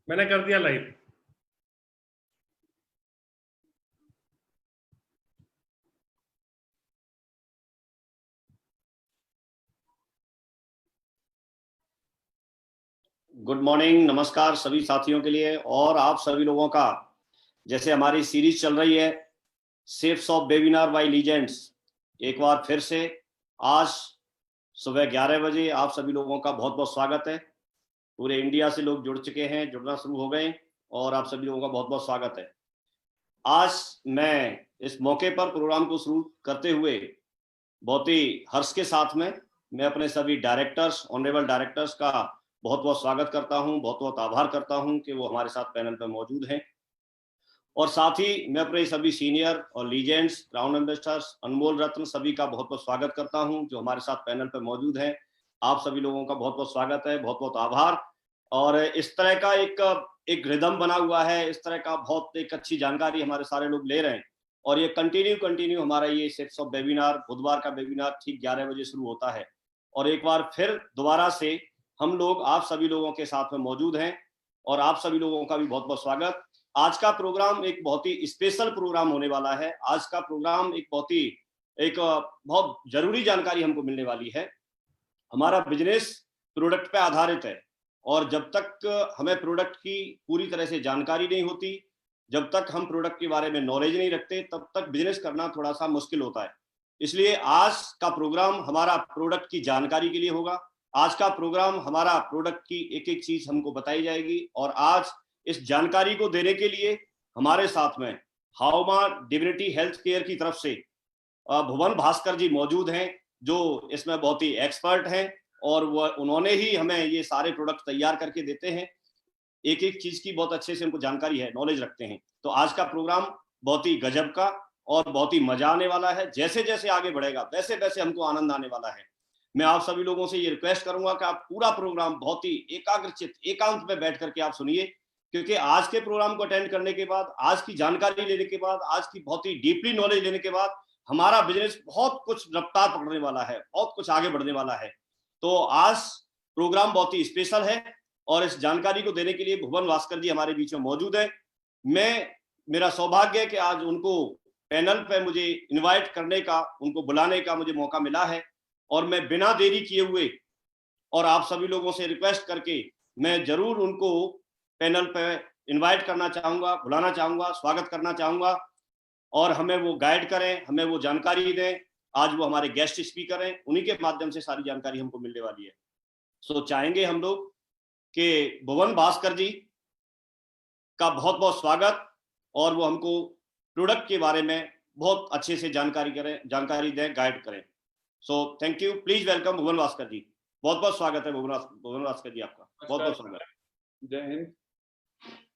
मैंने कर दिया लाइव। गुड मॉर्निंग, नमस्कार सभी साथियों के लिए और आप सभी लोगों का। जैसे हमारी सीरीज चल रही है shapes of webinar by legends, एक बार फिर से आज सुबह 11 बजे आप सभी लोगों का बहुत बहुत स्वागत है। पूरे इंडिया से लोग जुड़ चुके हैं, जुड़ना शुरू हो गए और आप सभी लोगों का बहुत बहुत स्वागत है। आज मैं इस मौके पर प्रोग्राम को शुरू करते हुए बहुत ही हर्ष के साथ में मैं अपने सभी डायरेक्टर्स, ऑनरेबल डायरेक्टर्स का बहुत बहुत स्वागत करता हूं, बहुत बहुत आभार करता हूं कि वो हमारे साथ पैनल पर मौजूद हैं। और साथ ही मैं अपने सभी सीनियर और लीजेंड्स, क्राउन एम्बेसडर्स, अनमोल रत्न सभी का बहुत बहुत स्वागत करता हूं जो हमारे साथ पैनल पर मौजूद हैं। आप सभी लोगों का बहुत बहुत स्वागत है, बहुत बहुत आभार। और इस तरह का एक रिदम बना हुआ है, इस तरह का बहुत एक अच्छी जानकारी हमारे सारे लोग ले रहे हैं और ये कंटिन्यू हमारा ये शेप्स ऑफ वेबिनार, बुधवार का वेबिनार ठीक 11 बजे शुरू होता है। और एक बार फिर दोबारा से हम लोग आप सभी लोगों के साथ में मौजूद हैं और आप सभी लोगों का भी बहुत बहुत स्वागत। आज का प्रोग्राम एक बहुत ही स्पेशल प्रोग्राम होने वाला है। आज का प्रोग्राम एक बहुत जरूरी जानकारी हमको मिलने वाली है। हमारा बिजनेस प्रोडक्ट पे आधारित है और जब तक हमें प्रोडक्ट की पूरी तरह से जानकारी नहीं होती, जब तक हम प्रोडक्ट के बारे में नॉलेज नहीं रखते, तब तक बिजनेस करना थोड़ा सा मुश्किल होता है। इसलिए आज का प्रोग्राम हमारा प्रोडक्ट की जानकारी के लिए होगा। आज का प्रोग्राम हमारा प्रोडक्ट की एक एक चीज हमको बताई जाएगी और आज इस जानकारी को देने के लिए हमारे साथ में हाउमा डिविनिटी हेल्थ केयर की तरफ से भुवन भास्कर जी मौजूद हैं जो इसमें बहुत ही एक्सपर्ट हैं और उन्होंने ही हमें ये सारे प्रोडक्ट तैयार करके देते हैं। एक एक चीज की बहुत अच्छे से उनको जानकारी है, नॉलेज रखते हैं। तो आज का प्रोग्राम बहुत ही गजब का और बहुत ही मजा आने वाला है। जैसे जैसे आगे बढ़ेगा वैसे वैसे हमको आनंद आने वाला है। मैं आप सभी लोगों से ये रिक्वेस्ट करूंगा कि आप पूरा प्रोग्राम बहुत ही एकाग्रचित एकांत में बैठ करके आप सुनिए, क्योंकि आज के प्रोग्राम को अटेंड करने के बाद, आज की जानकारी लेने के बाद, आज की बहुत ही डीपली नॉलेज लेने के बाद हमारा बिजनेस बहुत कुछ रफ्तार पकड़ने वाला है, बहुत कुछ आगे बढ़ने वाला है। तो आज प्रोग्राम बहुत ही स्पेशल है और इस जानकारी को देने के लिए भुवन भास्कर जी हमारे बीच में मौजूद है। मेरा सौभाग्य है कि आज उनको पैनल पे मुझे इनवाइट करने का, उनको बुलाने का मुझे मौका मिला है और मैं बिना देरी किए हुए और आप सभी लोगों से रिक्वेस्ट करके मैं जरूर उनको पैनल पे इनवाइट करना चाहूंगा, बुलाना चाहूंगा, स्वागत करना चाहूंगा और हमें वो गाइड करें, हमें वो जानकारी दें। आज वो हमारे गेस्ट स्पीकर हैं, उन्हीं के माध्यम से सारी जानकारी हमको मिलने वाली है। सो चाहेंगे हम लोग कि भुवन भास्कर जी का बहुत बहुत स्वागत और वो हमको प्रोडक्ट के बारे में बहुत अच्छे से जानकारी दें, गाइड करें। So thank you, please welcome Bhuvan Bhaskar ji. बहुत बहुत स्वागत है भुवन भास्कर जी, आपका बहुत बहुत स्वागत है। जय हिंद।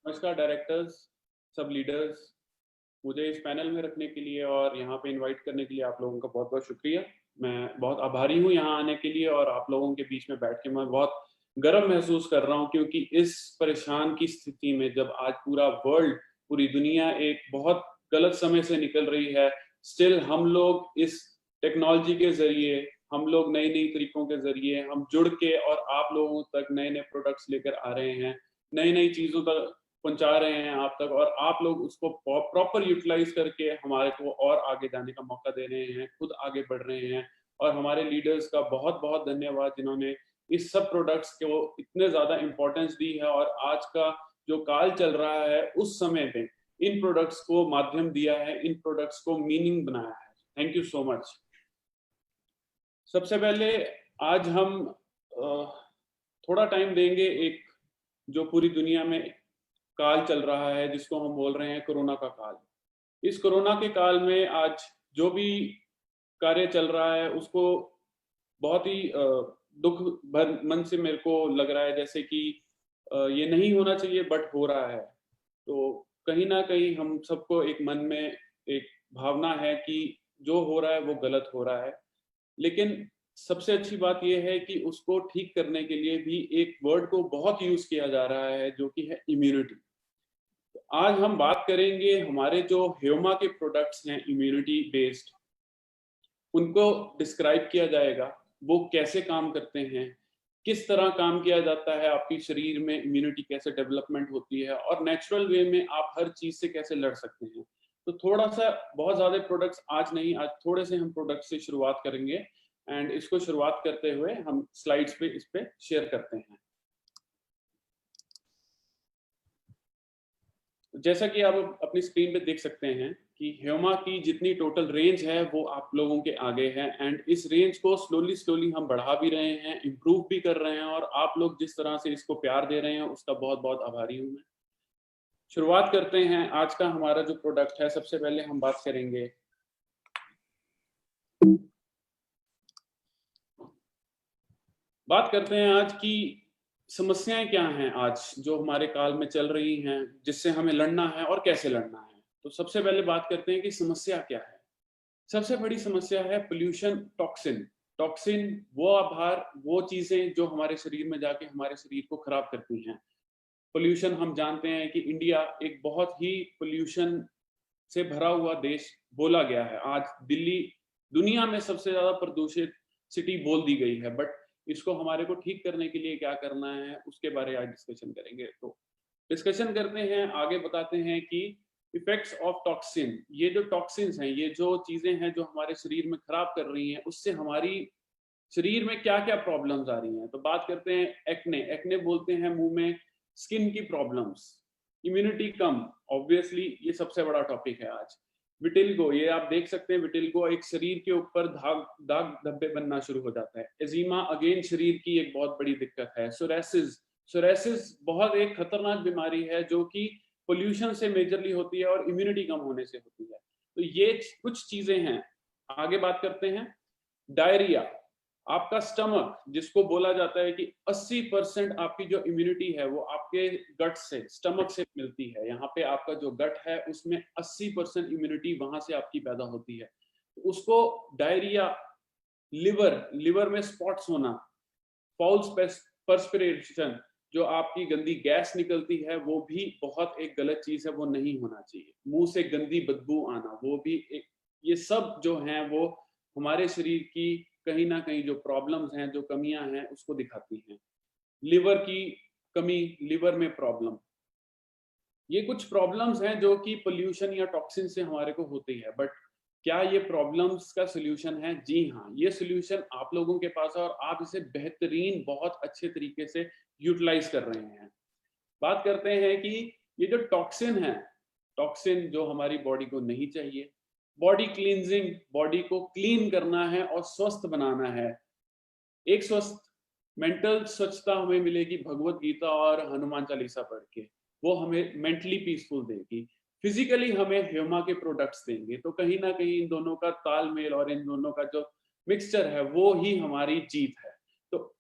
नमस्कार डायरेक्टर्स, सब लीडर्स, मुझे इस पैनल में रखने के लिए और यहाँ पे इनवाइट करने के लिए आप लोगों का बहुत बहुत शुक्रिया। मैं बहुत आभारी हूँ यहाँ आने के लिए और आप लोगों के बीच में बैठ के मैं बहुत गर्व महसूस कर रहा हूँ, क्योंकि इस परेशान की स्थिति में जब आज पूरा वर्ल्ड, पूरी दुनिया एक बहुत गलत समय से निकल रही है, स्टिल हम लोग इस टेक्नोलॉजी के जरिए, हम लोग नई नई तरीकों के जरिए हम जुड़ के और आप लोगों तक नए नए प्रोडक्ट्स लेकर आ रहे हैं, नई नई चीजों तक पहुंचा रहे हैं आप तक, और आप लोग उसको प्रॉपर यूटिलाइज करके हमारे को और आगे जाने का मौका दे रहे हैं, खुद आगे बढ़ रहे हैं। और हमारे लीडर्स का बहुत बहुत धन्यवाद जिन्होंने इस सब प्रोडक्ट्स को इतने ज्यादा इंपॉर्टेंस दी है और आज का जो काल चल रहा है उस समय में इन प्रोडक्ट्स को माध्यम दिया है, इन प्रोडक्ट्स को मीनिंग बनाया है। Thank you so much. सबसे पहले आज हम थोड़ा टाइम देंगे एक जो पूरी दुनिया में काल चल रहा है जिसको हम बोल रहे हैं कोरोना का काल। इस कोरोना के काल में आज जो भी कार्य चल रहा है उसको बहुत ही दुख भर मन से मेरे को लग रहा है जैसे कि ये नहीं होना चाहिए बट हो रहा है। तो कहीं ना कहीं हम सबको एक मन में एक भावना है कि जो हो रहा है वो गलत हो रहा है, लेकिन सबसे अच्छी बात यह है कि उसको ठीक करने के लिए भी एक वर्ड को बहुत यूज किया जा रहा है जो कि है इम्यूनिटी। तो आज हम बात करेंगे हमारे जो ह्यूमा के प्रोडक्ट्स हैं इम्यूनिटी बेस्ड, उनको डिस्क्राइब किया जाएगा, वो कैसे काम करते हैं, किस तरह काम किया जाता है, आपकी शरीर में इम्यूनिटी कैसे डेवलपमेंट होती है और नेचुरल वे में आप हर चीज से कैसे लड़ सकते हैं। तो थोड़ा सा, बहुत ज्यादा प्रोडक्ट्स आज नहीं, आज थोड़े से हम प्रोडक्ट से शुरुआत करेंगे एंड इसको शुरुआत करते हुए हम स्लाइड्स पे इस पे शेयर करते हैं। जैसा कि आप अपनी स्क्रीन पे देख सकते हैं कि ह्यूमा की जितनी टोटल रेंज है वो आप लोगों के आगे है एंड इस रेंज को स्लोली हम बढ़ा भी रहे हैं, इम्प्रूव भी कर रहे हैं और आप लोग जिस तरह से इसको प्यार दे रहे हैं उसका बहुत बहुत आभारी हूं मैं। शुरुआत करते हैं आज का हमारा जो प्रोडक्ट है। सबसे पहले हम बात करेंगे आज की समस्याएं क्या हैं आज जो हमारे काल में चल रही हैं, जिससे हमें लड़ना है और कैसे लड़ना है। तो सबसे पहले बात करते हैं कि समस्या क्या है। सबसे बड़ी समस्या है पोल्यूशन, टॉक्सिन। टॉक्सिन वो आभार, वो चीजें जो हमारे शरीर में जाके हमारे शरीर को खराब करती हैं। पोल्यूशन, हम जानते हैं कि इंडिया एक बहुत ही पोल्यूशन से भरा हुआ देश बोला गया है। आज दिल्ली दुनिया में सबसे ज्यादा प्रदूषित सिटी बोल दी गई है, बट इसको हमारे को ठीक करने के लिए क्या करना है उसके बारे में आज डिस्कशन करेंगे। तो डिस्कशन करते हैं, आगे बताते हैं कि इफेक्ट्स ऑफ टॉक्सिन। ये जो टॉक्सिन्स हैं, ये जो चीजें हैं जो हमारे शरीर में खराब कर रही हैं, उससे हमारी शरीर में क्या क्या प्रॉब्लम्स आ रही हैं। तो बात करते हैं एक्ने। एक्ने बोलते हैं मुंह में स्किन की प्रॉब्लम्स। इम्यूनिटी कम, ऑब्वियसली ये सबसे बड़ा टॉपिक है आज। विटिल्गो, ये आप देख सकते हैं, विटिल्गो एक शरीर के ऊपर दाग धब्बे बनना शुरू हो जाता है। एजीमा अगेन शरीर की एक बहुत बड़ी दिक्कत है। सोरेसिस, सोरेसिस बहुत एक खतरनाक बीमारी है जो कि पोल्यूशन से मेजरली होती है और इम्यूनिटी कम होने से होती है। तो ये कुछ चीजें हैं। आगे बात करते हैं डायरिया। आपका स्टमक, जिसको बोला जाता है कि 80% आपकी जो इम्यूनिटी है वो आपके गट से, स्टमक से मिलती है। यहाँ पे आपका जो गट है उसमें 80% इम्यूनिटी वहां से आपकी पैदा होती है। उसको डायरिया, लिवर में स्पॉट्स होना, फाउल पर्सपिरेशन, जो आपकी गंदी गैस निकलती है, वो भी बहुत एक गलत चीज है, वो नहीं होना चाहिए। मुंह से गंदी बदबू आना, वो भी एक, ये सब जो हैं वो हमारे शरीर की कहीं ना कहीं जो प्रॉब्लम्स हैं, जो कमियां हैं, उसको दिखाती हैं। लिवर की कमी, लिवर में प्रॉब्लम, ये कुछ प्रॉब्लम्स हैं जो कि पोल्यूशन या टॉक्सिन से हमारे को होती है। बट क्या ये प्रॉब्लम्स का सोल्यूशन है? जी हाँ, ये सोल्यूशन आप लोगों के पास है और आप इसे बेहतरीन, बहुत अच्छे तरीके से यूटिलाइज कर रहे हैं। बात करते हैं कि ये जो टॉक्सिन है, टॉक्सिन जो हमारी बॉडी को नहीं चाहिए। बॉडी क्लींजिंग, बॉडी को क्लीन करना है और स्वस्थ बनाना है। एक स्वस्थ मेंटल स्वच्छता हमें मिलेगी भगवत गीता और हनुमान चालीसा पढ़ के, वो हमें मेंटली पीसफुल देगी। फिजिकली हमें ह्यूमा के प्रोडक्ट्स देंगे। तो कहीं ना कहीं इन दोनों का तालमेल और इन दोनों का जो मिक्सचर है वो ही हमारी जीत है। तो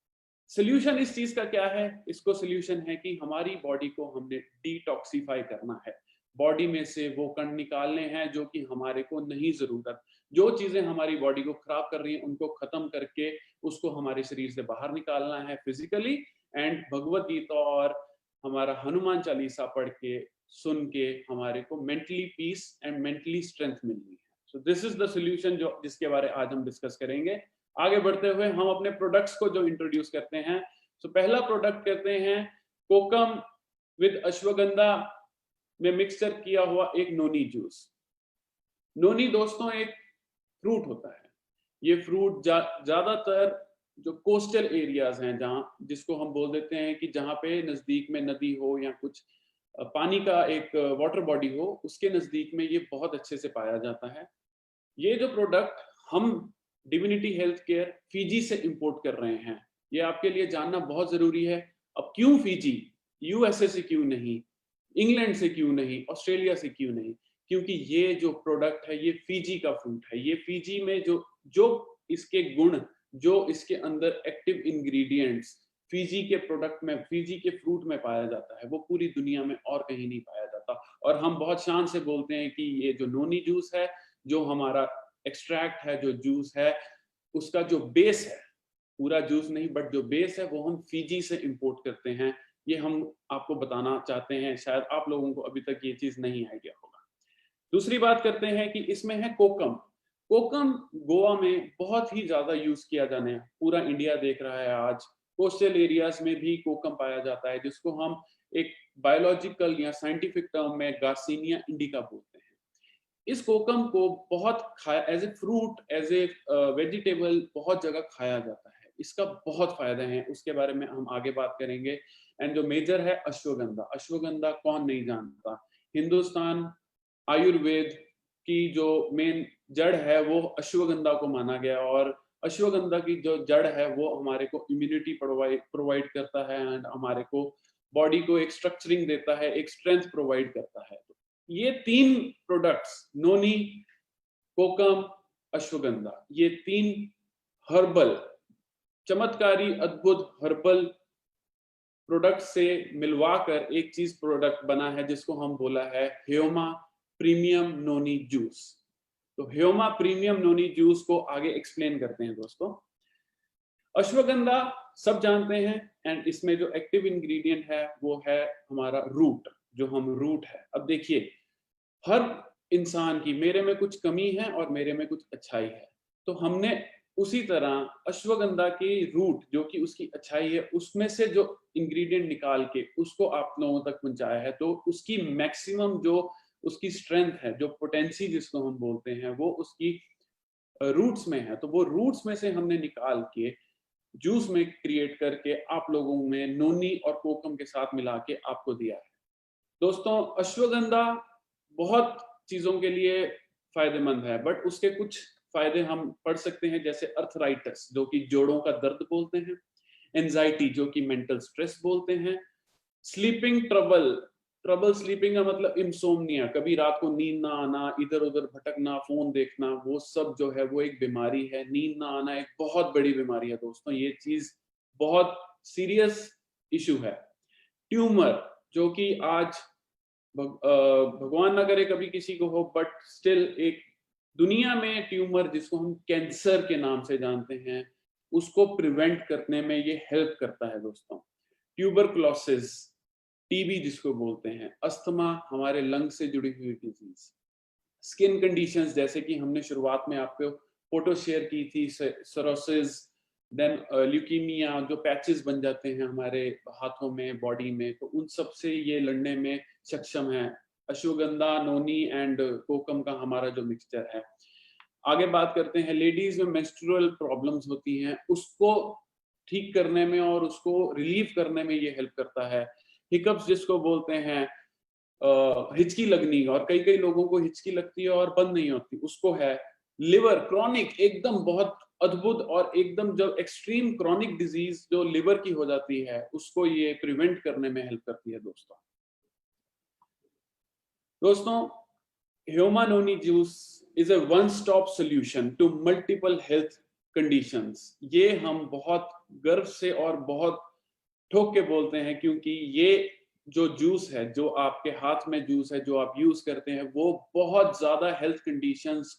सोल्यूशन इस चीज का क्या है? इसको सोल्यूशन है कि हमारी बॉडी को हमने डिटॉक्सिफाई करना है। बॉडी में से वो कण निकालने हैं जो कि हमारे को नहीं जरूरत। जो चीजें हमारी बॉडी को खराब कर रही हैं उनको खत्म करके उसको हमारे शरीर से बाहर निकालना है फिजिकली। एंड भगवत गीता और हमारा हनुमान चालीसा पढ़ के, सुन के हमारे को mentally peace and mentally strength मिलनी है। So this is the solution जो जिसके बारे आज हम डिस्कस करेंगे। आगे बढ़ते हुए हम अपने प्रोडक्ट्स को जो इंट्रोड्यूस करते हैं। सो पहला प्रोडक्ट करते हैं कोकम विद अश्वगंधा में मिक्सचर किया हुआ एक नोनी जूस। नोनी दोस्तों एक फ्रूट होता है। ये फ्रूट ज्यादातर जो कोस्टल एरियाज हैं, जहाँ, जिसको हम बोल देते हैं कि जहाँ पे नजदीक में नदी हो या कुछ पानी का एक वाटर बॉडी हो, उसके नजदीक में ये बहुत अच्छे से पाया जाता है। ये जो प्रोडक्ट हम डिविनिटी हेल्थ केयर फीजी से इंपोर्ट कर रहे हैं, ये आपके लिए जानना बहुत जरूरी है। अब क्यों फीजी? यूएसए से क्यों नहीं, इंग्लैंड से क्यों नहीं, ऑस्ट्रेलिया से क्यों नहीं? क्योंकि ये जो प्रोडक्ट है ये फीजी का फ्रूट है। ये फीजी में जो जो इसके गुण, जो इसके अंदर एक्टिव इंग्रेडिएंट्स फीजी के प्रोडक्ट में, फीजी के फ्रूट में पाया जाता है, वो पूरी दुनिया में और कहीं नहीं पाया जाता। और हम बहुत शान से बोलते हैं कि ये जो नोनी जूस है, जो हमारा एक्सट्रैक्ट है, जो जूस है, उसका जो बेस है, पूरा जूस नहीं बट जो बेस है वो हम फीजी से इंपोर्ट करते हैं। ये हम आपको बताना चाहते हैं, शायद आप लोगों को अभी तक ये चीज नहीं आइडिया होगा। दूसरी बात करते हैं कि इसमें है कोकम। कोकम गोवा में बहुत ही ज्यादा यूज किया जाने, पूरा इंडिया देख रहा है आज। कोस्टल एरियाज में भी कोकम पाया जाता है, जिसको हम एक बायोलॉजिकल या साइंटिफिक टर्म में गार्सिनिया इंडिका बोलते हैं। इस कोकम को बहुत खाया as a fruit, as a vegetable बहुत जगह खाया जाता है। इसका बहुत फायदे हैं, उसके बारे में हम आगे बात करेंगे। एंड जो मेजर है अश्वगंधा, अश्वगंधा कौन नहीं जानता। हिंदुस्तान आयुर्वेद की जो मेन जड़ है वो अश्वगंधा को माना गया, और अश्वगंधा की जो जड़ है वो हमारे को इम्यूनिटी प्रोवाइड करता है एंड हमारे को बॉडी को एक स्ट्रक्चरिंग देता है, एक स्ट्रेंथ प्रोवाइड करता है। तो ये 3 प्रोडक्ट्स, नोनी, कोकम, अश्वगंधा, ये 3 हर्बल, चमत्कारी अद्भुत हर्बल प्रोडक्ट से मिलवाकर एक चीज प्रोडक्ट बना है, जिसको हम बोला है ह्योमा प्रीमियम नोनी जूस। तो ह्योमा प्रीमियम नोनी जूस को आगे एक्सप्लेन करते हैं दोस्तों। अश्वगंधा सब जानते हैं, एंड इसमें जो एक्टिव इंग्रेडिएंट है वो है हमारा रूट, जो हम रूट है। अब देखिए, हर इंसान की, मेरे में कुछ कमी है और मेरे में कुछ अच्छाई है, तो हमने उसी तरह अश्वगंधा की रूट, जो कि उसकी अच्छाई है, उसमें से जो इंग्रेडिएंट निकाल के उसको आप लोगों तक पहुंचाया है। तो उसकी मैक्सिमम जो उसकी स्ट्रेंथ है, जो पोटेंसी जिसको हम बोलते हैं, वो उसकी रूट्स में है। तो वो रूट्स में से हमने निकाल के जूस में क्रिएट करके आप लोगों में नोनी और कोकम के साथ मिला के आपको दिया है। दोस्तों, अश्वगंधा बहुत चीजों के लिए फायदेमंद है, बट उसके कुछ फायदे हम पढ़ सकते हैं, जैसे अर्थराइटिस, जो कि जोड़ों का दर्द बोलते हैं, एंजाइटी, जो कि मेंटल स्ट्रेस बोलते हैं, स्लीपिंग ट्रबल, ट्रबल स्लीपिंग का मतलब इंसोम्निया, कभी रात को नींद ना आना, इधर उधर भटकना, फोन देखना, वो सब जो है वो एक बीमारी है। नींद ना आना एक बहुत बड़ी बीमारी है दोस्तों, ये चीज बहुत सीरियस इशू है। ट्यूमर, जो कि आज भगवान ना करे कभी किसी को हो, बट स्टिल एक दुनिया में ट्यूमर, जिसको हम कैंसर के नाम से जानते हैं, उसको प्रिवेंट करने में ये हेल्प करता है दोस्तों। ट्यूबरकुलोसिस, टीबी जिसको बोलते हैं, अस्थमा, हमारे लंग से जुड़ी हुई डिजीज, स्किन कंडीशंस, जैसे कि हमने शुरुआत में आपको फोटो शेयर की थी, सरोसिस, देन ल्यूकीमिया, जो पैचेस बन जाते हैं हमारे हाथों में, बॉडी में, तो उन सब से ये लड़ने में सक्षम है अश्वगंधा, नोनी एंड कोकम का हमारा जो मिक्सचर है। आगे बात करते हैं, लेडीज में मेंस्ट्रुअल प्रॉब्लम्स होती हैं, उसको ठीक करने में और उसको रिलीव करने में ये हेल्प करता है। हिकअप्स जिसको बोलते हैं, हिचकी लगनी, और कई कई लोगों को हिचकी लगती है और बंद नहीं होती, उसको है। लिवर क्रॉनिक, एकदम बहुत अद्भुत और एकदम जो एक्सट्रीम क्रॉनिक डिजीज जो लिवर की हो जाती है, उसको ये प्रिवेंट करने में हेल्प करती है दोस्तों, ह्योमा noni juice is a one stop solution to multiple health conditions. ये हम बहुत गर्व से और बहुत ठोक के बोलते हैं, क्योंकि ये जो जूस है, जो आपके हाथ में जूस है, जो आप यूज करते हैं, वो बहुत ज्यादा हेल्थ कंडीशंस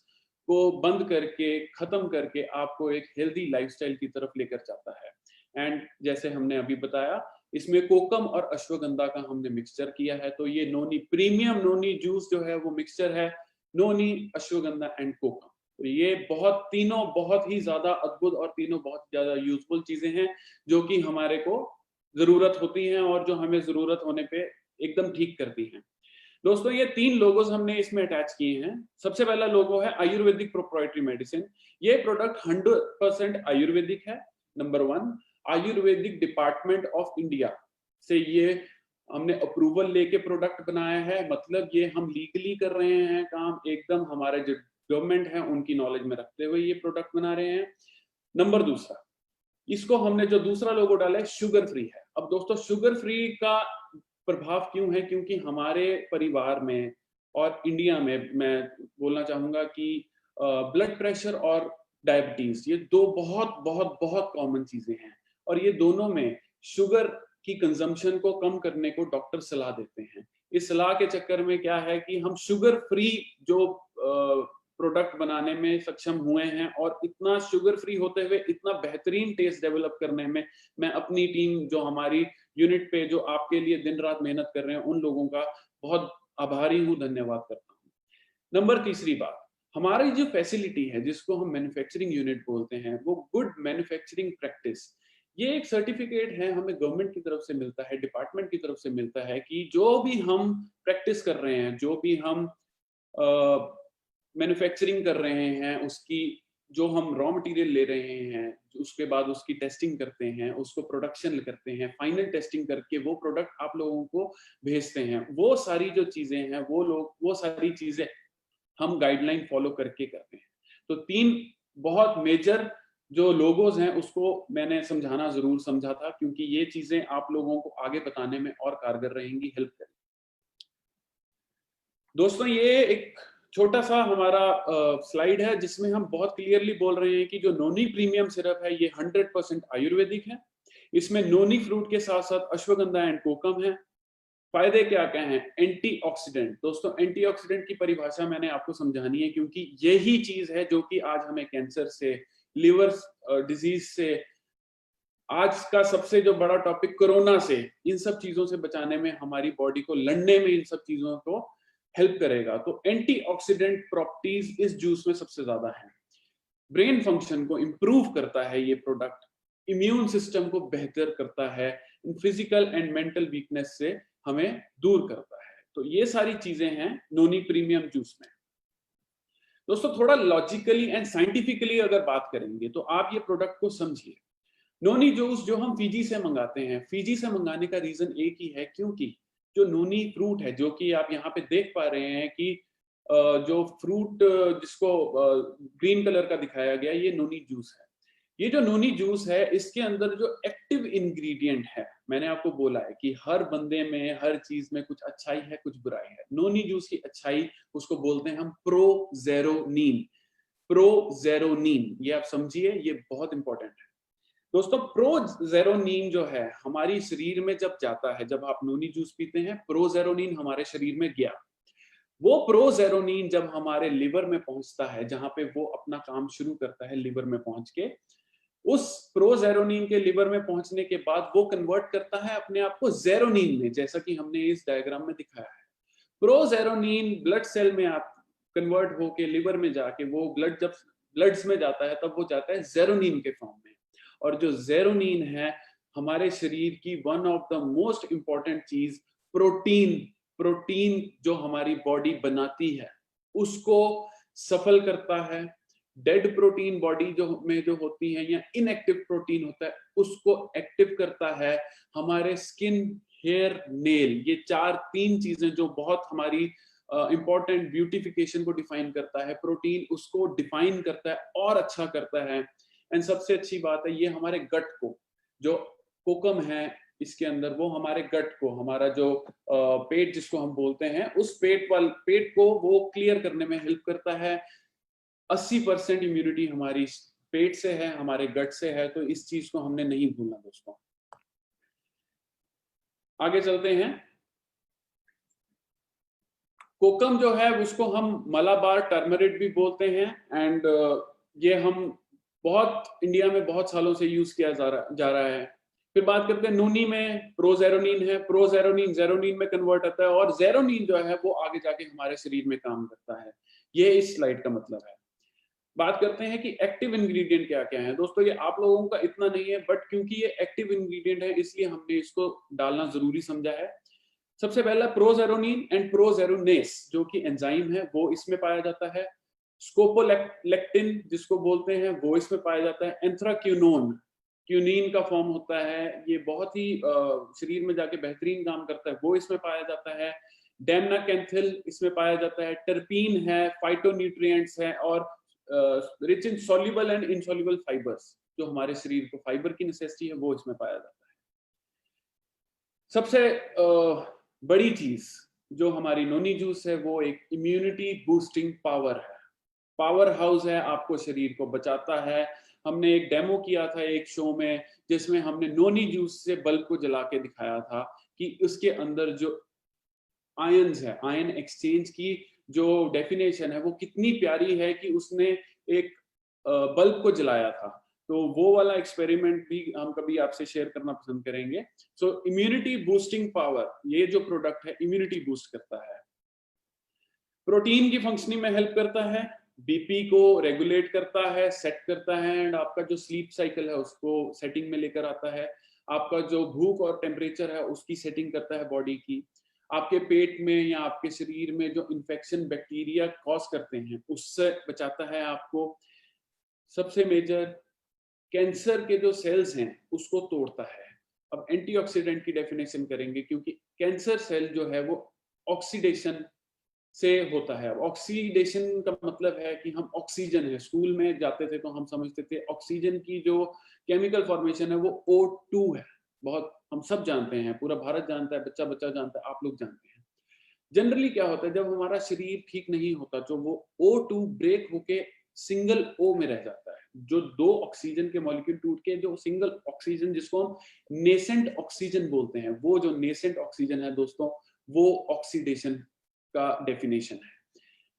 को बंद करके, खत्म करके आपको एक हेल्दी लाइफस्टाइल की तरफ लेकर जाता है। एंड जैसे हमने अभी बताया, इसमें कोकम और अश्वगंधा का हमने मिक्सचर किया है, तो ये नोनी प्रीमियम नोनी जूस जो है वो मिक्सचर है नोनी, अश्वगंधा एंड कोकम। तो ये तीनों बहुत ही ज्यादा अद्भुत और तीनों बहुत ज्यादा यूजफुल चीजें हैं, जो कि हमारे को जरूरत होती हैं और जो हमें जरूरत होने पे एकदम ठीक करती हैं। दोस्तों, ये 3 लोगोस हमने इसमें अटैच किए हैं। सबसे पहला लोगो है आयुर्वेदिक प्रोप्राइटरी मेडिसिन। ये प्रोडक्ट 100% आयुर्वेदिक है। Number 1, Ayurvedic department of India से ये हमने अप्रूवल लेके प्रोडक्ट बनाया है, मतलब ये हम लीगली कर रहे हैं काम, एकदम हमारे जो गवर्नमेंट है उनकी नॉलेज में रखते हुए ये प्रोडक्ट बना रहे हैं। नंबर 2, इसको हमने जो दूसरा लोगो डाला है, शुगर फ्री है। अब दोस्तों, शुगर फ्री का प्रभाव क्यों है? क्योंकि हमारे परिवार में और इंडिया में, मैं बोलना चाहूंगा कि ब्लड प्रेशर और डायबिटीज, ये 2 बहुत बहुत बहुत कॉमन चीजें हैं, और ये दोनों में शुगर की कंजम्पशन को कम करने को डॉक्टर सलाह देते हैं। इस सलाह के चक्कर में क्या है कि हम शुगर फ्री जो प्रोडक्ट बनाने में सक्षम हुए हैं, और इतना शुगर फ्री होते हुए इतना बेहतरीन टेस्ट डेवलप करने में मैं अपनी टीम, जो हमारी यूनिट पे जो आपके लिए दिन रात मेहनत कर रहे हैं, उन लोगों का बहुत आभारी हूँ, धन्यवाद करता हूँ। नंबर 3 बात, हमारी जो फैसिलिटी है, जिसको हम मैन्युफैक्चरिंग यूनिट बोलते हैं, वो गुड मैन्युफैक्चरिंग प्रैक्टिस, ये एक सर्टिफिकेट है, हमें गवर्नमेंट की तरफ से मिलता है, डिपार्टमेंट की तरफ से मिलता है कि जो भी हम प्रैक्टिस कर रहे हैं, जो भी हम मैन्युफैक्चरिंग कर रहे हैं, उसकी जो हम रॉ मटेरियल ले रहे हैं, उसके बाद उसकी टेस्टिंग करते हैं, उसको प्रोडक्शन करते हैं, फाइनल टेस्टिंग करके वो प्रोडक्ट आप लोगों को भेजते हैं, वो सारी जो चीजें हैं वो सारी चीजें हम गाइडलाइन फॉलो करके करते हैं। तो 3 बहुत मेजर जो लोगोज हैं उसको मैंने समझाना जरूर समझा था, क्योंकि ये चीजें आप लोगों को आगे बताने में और कारगर रहेंगी, हेल्प करेंगी। दोस्तों, ये एक छोटा सा हमारा स्लाइड है जिसमें हम बहुत क्लियरली बोल रहे हैं कि जो नोनी प्रीमियम सिरप है ये 100% आयुर्वेदिक है। इसमें नोनी फ्रूट के साथ साथ अश्वगंधा एंड कोकम है। फायदे क्या क्या हैं? एंटीऑक्सीडेंट। दोस्तों, एंटीऑक्सीडेंट की परिभाषा मैंने आपको समझानी है, क्योंकि यही चीज है जो कि आज हमें कैंसर से, लिवर डिजीज से, आज का सबसे जो बड़ा टॉपिक कोरोना से, इन सब चीजों से बचाने में, हमारी बॉडी को लड़ने में इन सब चीजों को हेल्प करेगा। तो एंटीऑक्सीडेंट प्रॉपर्टीज इस जूस में सबसे ज्यादा है। ब्रेन फंक्शन को इंप्रूव करता है ये प्रोडक्ट, इम्यून सिस्टम को बेहतर करता है, फिजिकल एंड मेंटल वीकनेस से हमें दूर करता है। तो ये सारी चीजें हैं नोनी प्रीमियम जूस में। दोस्तों, थोड़ा लॉजिकली एंड साइंटिफिकली अगर बात करेंगे तो आप ये प्रोडक्ट को समझिए। नोनी जूस जो हम फिजी से मंगाते हैं, फिजी से मंगाने का रीजन एक ही है, क्योंकि जो नोनी फ्रूट है, जो कि आप यहाँ पे देख पा रहे हैं कि जो फ्रूट जिसको ग्रीन कलर का दिखाया गया, ये नोनी जूस है। ये जो नोनी जूस है, इसके अंदर जो एक्टिव इंग्रेडिएंट है, मैंने आपको बोला है कि हर बंदे में, हर चीज में कुछ अच्छाई है, कुछ बुराई है। नोनी जूस की अच्छाई, उसको बोलते हैं हम प्रोजेरोनिन। प्रोजेरोनिन, ये आप समझिए, ये बहुत इंपॉर्टेंट है। दोस्तों, प्रोजेरोनिन जो है हमारी शरीर में जब जाता है, जब आप नोनी जूस पीते हैं, प्रोजेरोनिन हमारे शरीर में गया। वो प्रोजेरोनिन जब हमारे लिवर में पहुंचता है, जहां पे वो अपना काम शुरू करता है लिवर में पहुंच के, उस प्रोजेरोनिन के लिवर में पहुंचने के बाद वो कन्वर्ट करता है अपने आप को जेरोनिन में, जैसा कि हमने इस डायग्राम में दिखाया है। प्रोजेरोनिन ब्लड सेल में आप कन्वर्ट होके लिवर में जाके, वो ब्लड जब ब्लड्स में जाता है तब वो जाता है जेरोनिन के फॉर्म में। और जो जेरोनिन है हमारे शरीर की one of the most important चीज, प्रोटीन। प्रोटीन जो हमारी बॉडी बनाती है उसको सफल करता है। डेड प्रोटीन बॉडी जो होती है, या इनएक्टिव प्रोटीन होता है, उसको एक्टिव करता है। हमारे स्किन, हेयर, नेल, ये 3 चीजें जो बहुत हमारी इंपॉर्टेंट ब्यूटिफिकेशन को डिफाइन करता है, प्रोटीन उसको डिफाइन करता है और अच्छा करता है। एंड सबसे अच्छी बात है, ये हमारे गट को, जो कोकम है इसके अंदर, वो हमारे गट को, हमारा जो पेट जिसको हम बोलते हैं, उस पेट को वो क्लियर करने में हेल्प करता है। 80% इम्यूनिटी हमारी पेट से है, हमारे गट से है, तो इस चीज को हमने नहीं भूलना दोस्तों। आगे चलते हैं। कोकम जो है उसको हम मलाबार टर्मरिक भी बोलते हैं, एंड ये हम बहुत इंडिया में बहुत सालों से यूज किया जा रहा है। फिर बात करते हैं नोनी में, प्रोजेरोनिन है। प्रोजेरोनिन जेरोनिन में कन्वर्ट होता है, और जेरोनिन जो है वो आगे जाके हमारे शरीर में काम करता है। ये इस स्लाइड का मतलब है। बात करते हैं कि एक्टिव इंग्रेडिएंट क्या क्या है। दोस्तों, ये आप लोगों का इतना नहीं है, बट क्योंकि ये एक्टिव इंग्रेडिएंट है इसलिए हमने इसको डालना जरूरी समझा है। सबसे पहला प्रोजेरोनिन एंड प्रोजेरोनेस, जो कि एंजाइम है, वो इसमें पाया जाता है। स्कोपोलेक्टिन जिसको बोलते हैं, वो इसमें पाया जाता है। एंथ्राक्विनोन, क्यूनिन का फॉर्म होता है, ये बहुत ही शरीर में जाके बेहतरीन काम करता है, वो इसमें पाया जाता है। डेमनाकेंथिल इसमें पाया जाता है। टर्पीन है, फाइटोन्यूट्रिएंट्स है, और rich in soluble and insoluble fibres, जो हमारे शरीर को फाइबर की नेसेसिटी है, वो इसमें पाया जाता है। सबसे बड़ी चीज जो हमारी नोनी जूस है, वो एक इम्यूनिटी बूस्टिंग पावर है, पावर हाउस है, आपको शरीर को बचाता है। हमने एक डेमो किया था एक शो में, जिसमें हमने नोनी जूस से बल्ब को जला के दिखाया था कि उसके अंदर जो आयंस है, आयन एक्सचेंज की जो डेफिनेशन है वो कितनी प्यारी है, कि उसने एक बल्ब को जलाया था। तो वो वाला एक्सपेरिमेंट भी हम कभी आपसे शेयर करना पसंद करेंगे। सो इम्यूनिटी बूस्टिंग पावर, ये जो प्रोडक्ट है इम्यूनिटी बूस्ट करता है। प्रोटीन की फंक्शनिंग में हेल्प करता है। बीपी को रेगुलेट करता है, सेट करता है, एंड आपका जो स्लीप साइकिल है उसको सेटिंग में लेकर आता है। आपका जो भूख और टेम्परेचर है उसकी सेटिंग करता है बॉडी की। आपके पेट में या आपके शरीर में जो इन्फेक्शन बैक्टीरिया कॉज करते हैं उससे बचाता है आपको। सबसे मेजर कैंसर के जो सेल्स हैं उसको तोड़ता है। अब एंटीऑक्सीडेंट की डेफिनेशन करेंगे, क्योंकि कैंसर सेल जो है वो ऑक्सीडेशन से होता है। ऑक्सीडेशन का मतलब है कि हम ऑक्सीजन है, स्कूल में जाते थे तो हम समझते थे ऑक्सीजन की जो केमिकल फॉर्मेशन है वो O2 है। बहुत हम सब जानते हैं, पूरा भारत जानता है, बच्चा बच्चा जानता है, आप लोग जानते हैं। जनरली क्या होता है, जब हमारा शरीर ठीक नहीं होता तो वो O2 ब्रेक होके सिंगल O में रह जाता है। जो दो ऑक्सीजन के मॉलिक्यूल टूट के जो सिंगल ऑक्सीजन, जिसको हम नेसेंट ऑक्सीजन बोलते हैं, वो जो नेसेंट ऑक्सीजन है दोस्तों, वो ऑक्सीडेशन का डेफिनेशन है।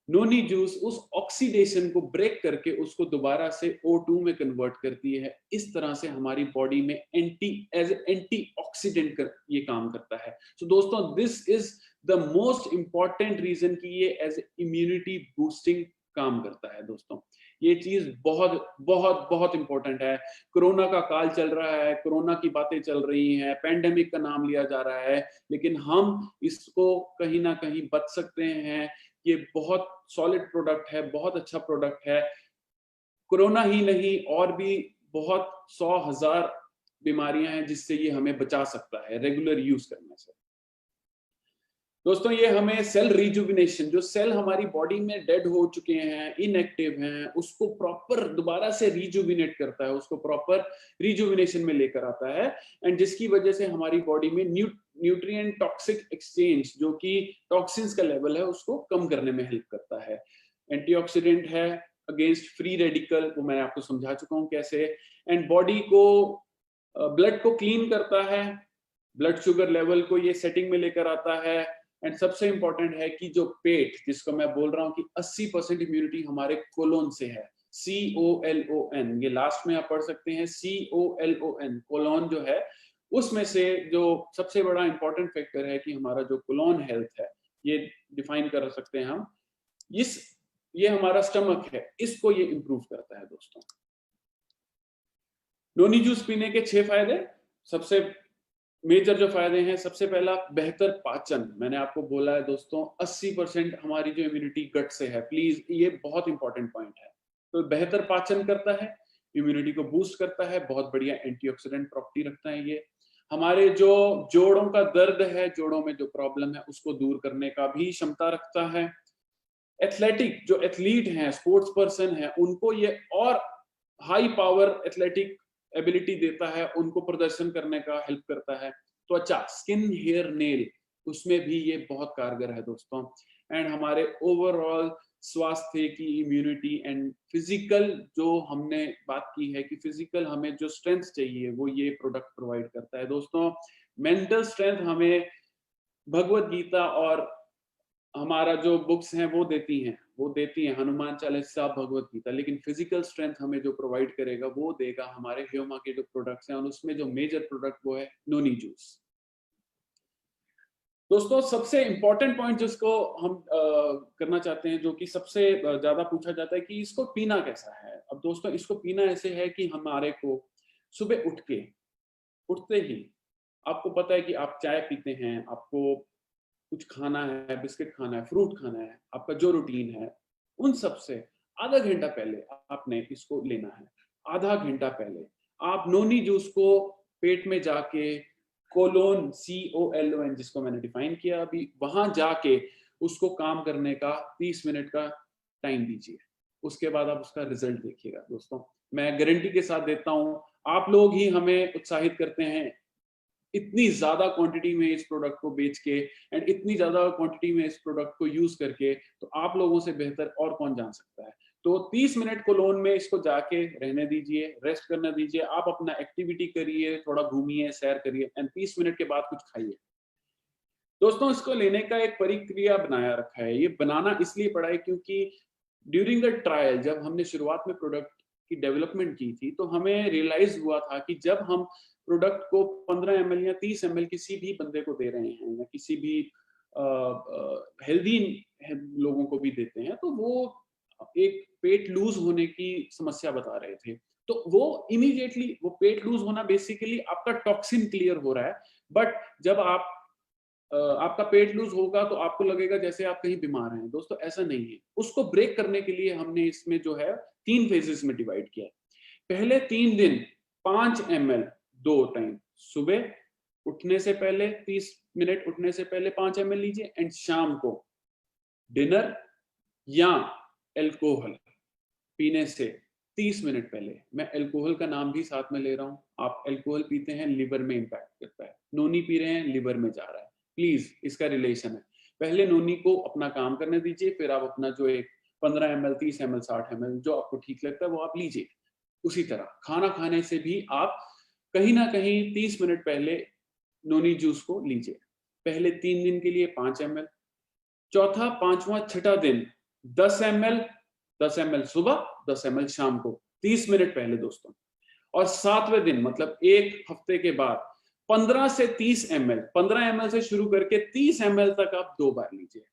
नोनी जूस उस ऑक्सीडेशन को ब्रेक करके उसको दोबारा से O2 में कन्वर्ट करती है। इस तरह से हमारी बॉडी में एंटी ऑक्सीडेंट कर ये काम करता है। सो दोस्तों, this is the most important reason कि ये एज इम्यूनिटी बूस्टिंग काम करता है। दोस्तों, ये चीज बहुत बहुत बहुत इंपॉर्टेंट है। कोरोना का काल चल रहा है, कोरोना की बातें चल रही हैं, पैंडेमिक का नाम लिया जा रहा है, लेकिन हम इसको कहीं ना कहीं बच सकते हैं। ये बहुत सॉलिड प्रोडक्ट है, बहुत अच्छा प्रोडक्ट है। कोरोना ही नहीं, और भी बहुत 100,000 बीमारियां हैं जिससे ये हमें बचा सकता है रेगुलर यूज करने से। दोस्तों, ये हमें सेल रिजुविनेशन, जो सेल हमारी बॉडी में डेड हो चुके हैं, इनएक्टिव हैं, उसको प्रॉपर दोबारा से रिजुविनेट करता है, उसको प्रॉपर रिजुविनेशन में लेकर आता है, एंड जिसकी वजह से हमारी बॉडी में न्यूट्रिएंट टॉक्सिक एक्सचेंज, जो कि टॉक्सिन्स का लेवल है, उसको कम करने में हेल्प करता है। एंटीऑक्सीडेंट है अगेंस्ट फ्री रेडिकल, वो मैं आपको समझा चुका हूं कैसे। एंड बॉडी को ब्लड को क्लीन करता है, ब्लड शुगर लेवल को ये सेटिंग में लेकर आता है। एंड सबसे इंपॉर्टेंट है कि जो पेट, जिसको मैं बोल रहा हूँ कि 80% इम्यूनिटी हमारे कोलोन से है, COLON, ये लास्ट में आप पढ़ सकते हैं, COLON, कोलोन जो है, उसमें से जो सबसे बड़ा इंपॉर्टेंट फैक्टर है कि हमारा जो कोलोन हेल्थ है, ये डिफाइन कर सकते हैं हम, ये हमारा स्टमक है, इसको ये इंप्रूव करता है। दोस्तों, नोनी जूस पीने के 6 फायदे। सबसे मेजर जो फायदे हैं, सबसे पहला बेहतर पाचन। मैंने आपको बोला है दोस्तों, 80% हमारी जो इम्यूनिटी गट से है, प्लीज ये बहुत इंपॉर्टेंट पॉइंट है। तो बेहतर पाचन करता है, इम्यूनिटी को बूस्ट करता है, बहुत बढ़िया एंटीऑक्सीडेंट प्रॉपर्टी रखता है। ये हमारे जो जोड़ों का दर्द है, जोड़ों में जो प्रॉब्लम है, उसको दूर करने का भी क्षमता रखता है। एथलेटिक, जो एथलीट हैं, स्पोर्ट्स पर्सन है, उनको ये और हाई पावर एथलेटिक एबिलिटी देता है, उनको प्रदर्शन करने का हेल्प करता है। त्वचा, स्किन, हेयर, नेल, उसमें भी ये बहुत कारगर है दोस्तों। एंड हमारे ओवरऑल स्वास्थ्य की इम्यूनिटी एंड फिजिकल, जो हमने बात की है कि फिजिकल हमें जो स्ट्रेंथ चाहिए वो ये प्रोडक्ट प्रोवाइड करता है। दोस्तों, मेंटल स्ट्रेंथ हमें भगवत गीता और हमारा जो बुक्स हैं वो देती हैं, हनुमान चालीसा, भगवत गीता, लेकिन फिजिकल स्ट्रेंथ हमें जो प्रोवाइड करेगा वो देगा हमारे ह्यूमा के जो प्रोडक्ट्स हैं, और उसमें जो मेजर प्रोडक्ट वो है नोनी जूस। दोस्तों, सबसे इंपॉर्टेंट पॉइंट जिसको हम करना चाहते हैं, जो कि सबसे ज्यादा पूछा जाता है कि इसको पीना कैसा है। अब दोस्तों, इसको पीना ऐसे है कि हमारे को सुबह उठते ही आपको पता है कि आप चाय पीते हैं, आपको कुछ खाना है, बिस्किट खाना है, फ्रूट खाना है, आपका जो रूटीन है, उन सब से आधा घंटा पहले आपने इसको लेना है। आधा घंटा पहले आप नोनी जूस को पेट में जाके कोलोन, COLON, जिसको मैंने डिफाइन किया अभी, वहां जाके उसको काम करने का 30 मिनट का टाइम दीजिए। उसके बाद आप उसका रिजल्ट देखिएगा। दोस्तों, मैं गारंटी के साथ देता हूं, आप लोग ही हमें उत्साहित करते हैं इतनी ज्यादा क्वांटिटी में इस प्रोडक्ट को बेच के, एंड इतनी ज्यादा क्वांटिटी में इस प्रोडक्ट को यूज करके, तो आप लोगों से बेहतर और कौन जान सकता है। तो 30 मिनट कोलोन में इसको जाके रहने दीजिए, रेस्ट करने दीजिए, आप अपना एक्टिविटी करिए, थोड़ा घूमिए, सैर करिए, एंड 30 मिनट के बाद कुछ खाइए। दोस्तों, इसको लेने का एक प्रक्रिया बनाया रखा है। ये बनाना इसलिए पड़ा है क्योंकि ड्यूरिंग द ट्रायल, जब हमने शुरुआत में प्रोडक्ट की डेवलपमेंट की थी, तो हमें रियलाइज हुआ था कि जब हम प्रोडक्ट को 15 ml या 30 ml किसी भी बंदे को दे रहे हैं, या किसी भी हेल्दी लोगों को भी देते हैं, तो वो एक पेट लूज होने की समस्या बता रहे थे। तो वो इमीडिएटली वो पेट लूज होना बेसिकली आपका टॉक्सिन क्लियर हो रहा है, बट जब आपका पेट लूज होगा तो आपको लगेगा जैसे आप कहीं बीमार हैं। दोस्तों ऐसा नहीं है। उसको ब्रेक करने के लिए हमने इसमें जो है 3 फेजेस में डिवाइड किया है। पहले 3 दिन 5 ml 2 टाइम, सुबह उठने से पहले 30 मिनट उठने से पहले 5 ml लीजिए, एंड शाम को डिनर या अल्कोहल पीने से 30 मिनट पहले। मैं अल्कोहल का नाम भी साथ में ले रहा हूं। आप अल्कोहल पीते हैं, लिवर में इंपैक्ट करता है। नोनी पी रहे हैं, लिवर में जा रहा है। प्लीज, इसका रिलेशन है। पहले नोनी को अपना काम करने दीजिए, फिर आप अपना जो एक 15 ml 30 ml 60 ml जो आपको ठीक लगता है वो आप लीजिए। उसी तरह खाना खाने से भी आप कहीं ना कहीं 30 मिनट पहले नोनी जूस को लीजिए। पहले 3 दिन के लिए 5 ml, चौथा, पांचवा, छठा दिन 10 ml, 10 ml सुबह, 10 ml शाम को, 30 मिनट पहले दोस्तों। और 7वें दिन मतलब एक हफ्ते के बाद 15 से 30 ml, 15 ml से शुरू करके 30 ml तक आप 2 बार लीजिए।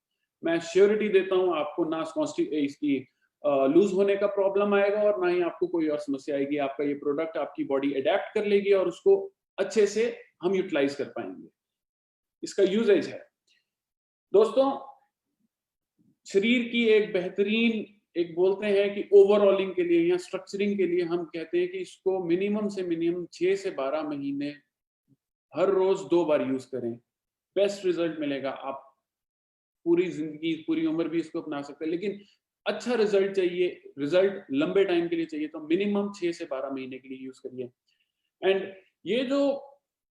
मैं श्योरिटी देता हूं आपको ना इसकी लूज होने का प्रॉब्लम आएगा और ना ही आपको कोई और समस्या आएगी। आपका ये प्रोडक्ट आपकी बॉडी अडेप्ट कर लेगी और उसको अच्छे से हम यूटिलाइज कर पाएंगे। इसका यूजेज है दोस्तों, शरीर की एक बेहतरीन, एक बोलते हैं कि ओवरऑलिंग के लिए या स्ट्रक्चरिंग के लिए हम कहते हैं कि इसको मिनिमम से मिनिमम 6 से 12 महीने हर रोज 2 बार यूज करें। बेस्ट रिजल्ट मिलेगा। आप पूरी जिंदगी, पूरी उम्र भी इसको अपना सकते हैं, लेकिन अच्छा रिजल्ट चाहिए, रिजल्ट लंबे टाइम के लिए चाहिए तो मिनिमम 6 से 12 महीने के लिए यूज करिए। एंड ये जो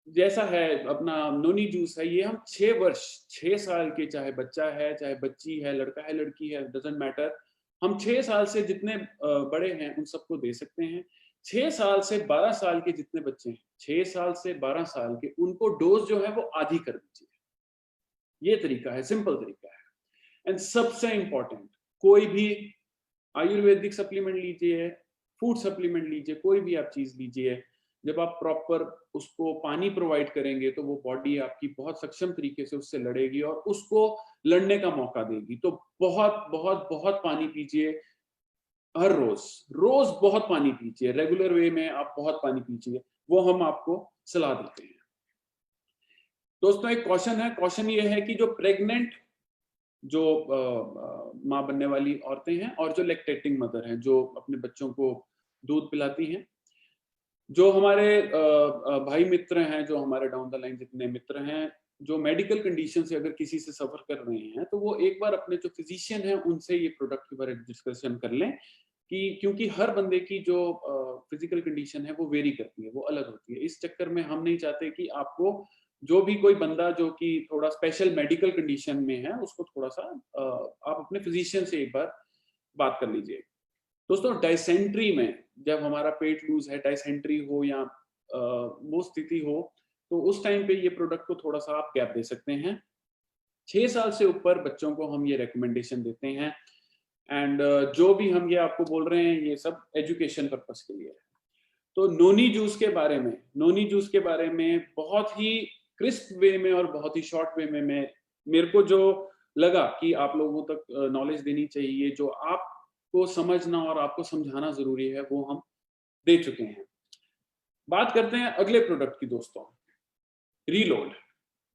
जैसा है अपना नोनी जूस है, ये हम 6 वर्ष, 6 साल के, चाहे बच्चा है चाहे बच्ची है, लड़का है लड़की है, डजंट मैटर, हम 6 साल से जितने बड़े हैं उन सबको दे सकते हैं। 6 साल से 12 साल के जितने बच्चे हैं, 6 साल से 12 साल के, उनको डोज जो है वो आधी कर दीजिए। ये तरीका है, सिंपल तरीका है। एंड सबसे इंपॉर्टेंट, कोई भी आयुर्वेदिक सप्लीमेंट लीजिए, फूड सप्लीमेंट लीजिए, कोई भी आप चीज लीजिए, जब आप प्रॉपर उसको पानी प्रोवाइड करेंगे तो वो बॉडी आपकी बहुत सक्षम तरीके से उससे लड़ेगी और उसको लड़ने का मौका देगी। तो बहुत बहुत बहुत पानी पीजिए हर रोज, रोज बहुत पानी पीजिए, रेगुलर वे में आप बहुत पानी पीजिए, वो हम आपको सलाह देते हैं। दोस्तों एक क्वेश्चन है, क्वेश्चन ये है कि जो प्रेग्नेंट, जो माँ बनने वाली औरतें हैं और जो लैक्टेटिंग मदर हैं, जो अपने बच्चों को दूध पिलाती हैं, जो हमारे भाई मित्र हैं, जो हमारे डाउन द लाइन जितने मित्र हैं, जो मेडिकल कंडीशन से अगर किसी से सफर कर रहे हैं, तो वो एक बार अपने जो फिजिशियन हैं उनसे ये प्रोडक्ट के बारे में डिस्कशन कर लें, कि क्योंकि हर बंदे की जो फिजिकल कंडीशन है वो वेरी करती है, वो अलग होती है। इस चक्कर में हम नहीं चाहते कि आपको, जो भी कोई बंदा जो कि थोड़ा स्पेशल मेडिकल कंडीशन में है, उसको थोड़ा सा आप अपने फिजिशियन से एक बार बात कर लीजिए। दोस्तों डाइसेंट्री में, जब हमारा पेट लूज है, डाइसेंट्री हो या वो स्थिति हो, तो उस टाइम पे ये प्रोडक्ट को थोड़ा सा आप गैप दे सकते हैं। 6 साल से ऊपर बच्चों को हम ये रिकमेंडेशन देते हैं। एंड जो भी हम ये आपको बोल रहे हैं, ये सब एजुकेशन पर्पस के लिए है। तो नोनी जूस के बारे में, नोनी जूस के बारे में बहुत ही क्रिस्प वे में और बहुत ही शॉर्ट वे में मेरे को जो लगा कि आप लोगों तक नॉलेज देनी चाहिए, जो आपको समझना और आपको समझाना जरूरी है, वो हम दे चुके हैं। बात करते हैं अगले प्रोडक्ट की दोस्तों, रीलोड।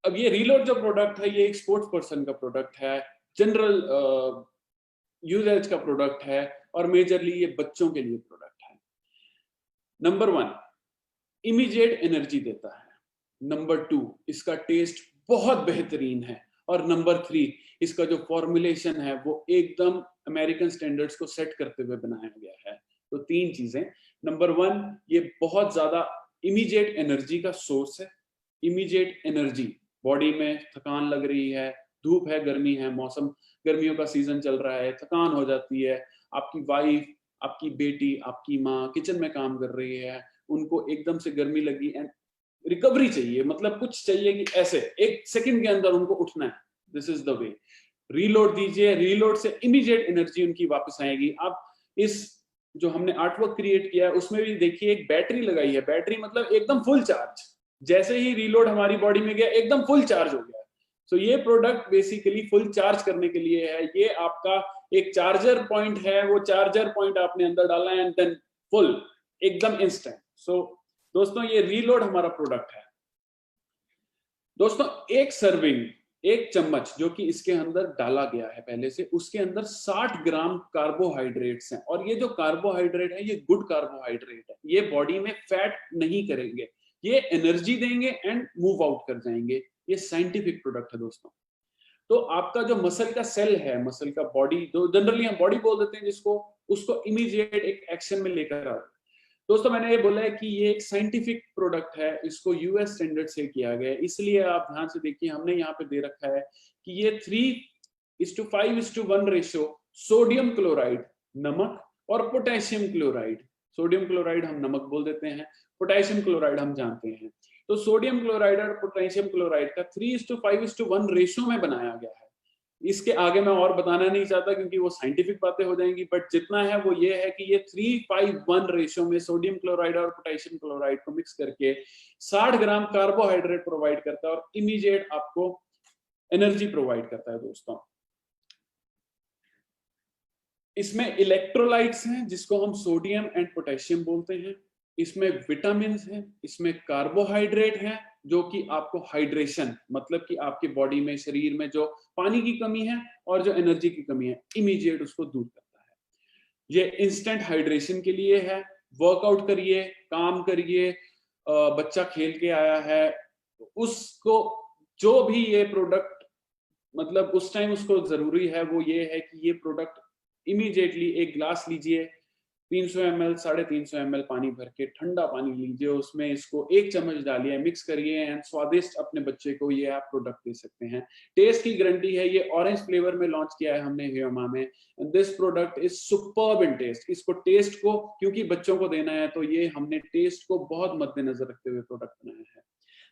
अब ये रीलोड जो प्रोडक्ट है, ये एक स्पोर्ट्स पर्सन का प्रोडक्ट है, जनरल यूजेज का प्रोडक्ट है, और मेजरली ये बच्चों के लिए प्रोडक्ट है। नंबर 1, इमीडिएट एनर्जी देता है। नंबर 2, इसका टेस्ट बहुत बेहतरीन है। और नंबर 3, इसका जो फॉर्मुलेशन है वो एकदम अमेरिकन स्टैंडर्ड्स को सेट करते हुए बनाया गया है। तो 3 चीजें। नंबर 1, ये बहुत ज्यादा इमीडिएट एनर्जी का सोर्स है। इमीडिएट एनर्जी, बॉडी में थकान लग रही है, धूप है, गर्मी है, मौसम गर्मियों का सीजन चल रहा है, थकान हो जाती है, आपकी वाइफ, आपकी बेटी, आपकी माँ किचन में काम कर रही है, उनको एकदम से गर्मी लगी एंड रिकवरी चाहिए, मतलब कुछ चाहिए कि ऐसे 1 सेकंड के अंदर उनको उठना है। This is the way. Reload दीजिए, रीलोड से इमीडिएट एनर्जी उनकी वापस आएगी। अब इस जो हमने आर्टवर्क क्रिएट किया है उसमें भी देखिए एक बैटरी लगाई है। बैटरी मतलब एकदम फुल चार्ज, जैसे ही रीलोड हमारी बॉडी में गया एकदम फुल चार्ज हो गया। सो ये प्रोडक्ट बेसिकली फुल चार्ज करने के लिए है। ये आपका एक चार्जर पॉइंट है, वो चार्जर पॉइंट आपने अंदर डाला है एंड देन फुल एकदम इंस्टेंट। सो दोस्तों ये रीलोड हमारा प्रोडक्ट है। दोस्तों एक सर्विंग, एक चम्मच जो कि इसके अंदर डाला गया है पहले से, उसके अंदर 60 ग्राम कार्बोहाइड्रेट्स हैं। और ये जो कार्बोहाइड्रेट है ये गुड कार्बोहाइड्रेट है, ये बॉडी में फैट नहीं करेंगे, ये एनर्जी देंगे एंड मूव आउट कर जाएंगे। ये साइंटिफिक प्रोडक्ट है दोस्तों। तो आपका जो मसल का सेल है, मसल का बॉडी, जो जनरली हम बॉडी बोल देते हैं जिसको, उसको इमीडिएट एक एक्शन में लेकर आ। दोस्तों मैंने ये बोला है कि ये एक साइंटिफिक प्रोडक्ट है, इसको यूएस स्टैंडर्ड से किया गया है, इसलिए आप ध्यान से देखिए हमने यहाँ पे दे रखा है कि ये 3:5:1 रेशियो सोडियम क्लोराइड नमक और पोटेशियम क्लोराइड, सोडियम क्लोराइड हम नमक बोल देते हैं, पोटेशियम क्लोराइड हम जानते हैं। तो सोडियम क्लोराइड और पोटेशियम क्लोराइड का 3:5:1 रेशियो में बनाया गया है। इसके आगे मैं और बताना नहीं चाहता क्योंकि वो साइंटिफिक बातें हो जाएंगी, बट जितना है वो ये है कि ये 3:5:1 रेशियो में सोडियम क्लोराइड और पोटेशियम क्लोराइड को मिक्स करके 60 ग्राम कार्बोहाइड्रेट प्रोवाइड करता है और इमीडिएट आपको एनर्जी प्रोवाइड करता है दोस्तों। इसमें इलेक्ट्रोलाइट्स हैं जिसको हम सोडियम एंड पोटेशियम बोलते हैं, इसमें विटामिन हैं, इसमें कार्बोहाइड्रेट हैं जो कि आपको हाइड्रेशन, मतलब कि आपकी बॉडी में, शरीर में जो पानी की कमी है और जो एनर्जी की कमी है, इमीडिएट उसको दूर करता है। ये इंस्टेंट हाइड्रेशन के लिए है। वर्कआउट करिए, काम करिए, बच्चा खेल के आया है, उसको जो भी ये प्रोडक्ट, मतलब उस टाइम उसको जरूरी है वो ये है कि ये प्रोडक्ट इमीडिएटली एक ग्लास लीजिए, 300 ml 350 ml पानी भर के, ठंडा पानी लीजिए, उसमें इसको 1 चम्मच डालिए, मिक्स करिए एंड स्वादिष्ट अपने बच्चे को ये आप प्रोडक्ट दे सकते हैं। टेस्ट की गारंटी है, ये ऑरेंज फ्लेवर में लॉन्च किया है हमने ह्यूमा में। This product is superb in taste. इसको टेस्ट को, क्योंकि बच्चों को देना है तो ये हमने टेस्ट को बहुत मद्देनजर रखते हुए प्रोडक्ट बनाया है।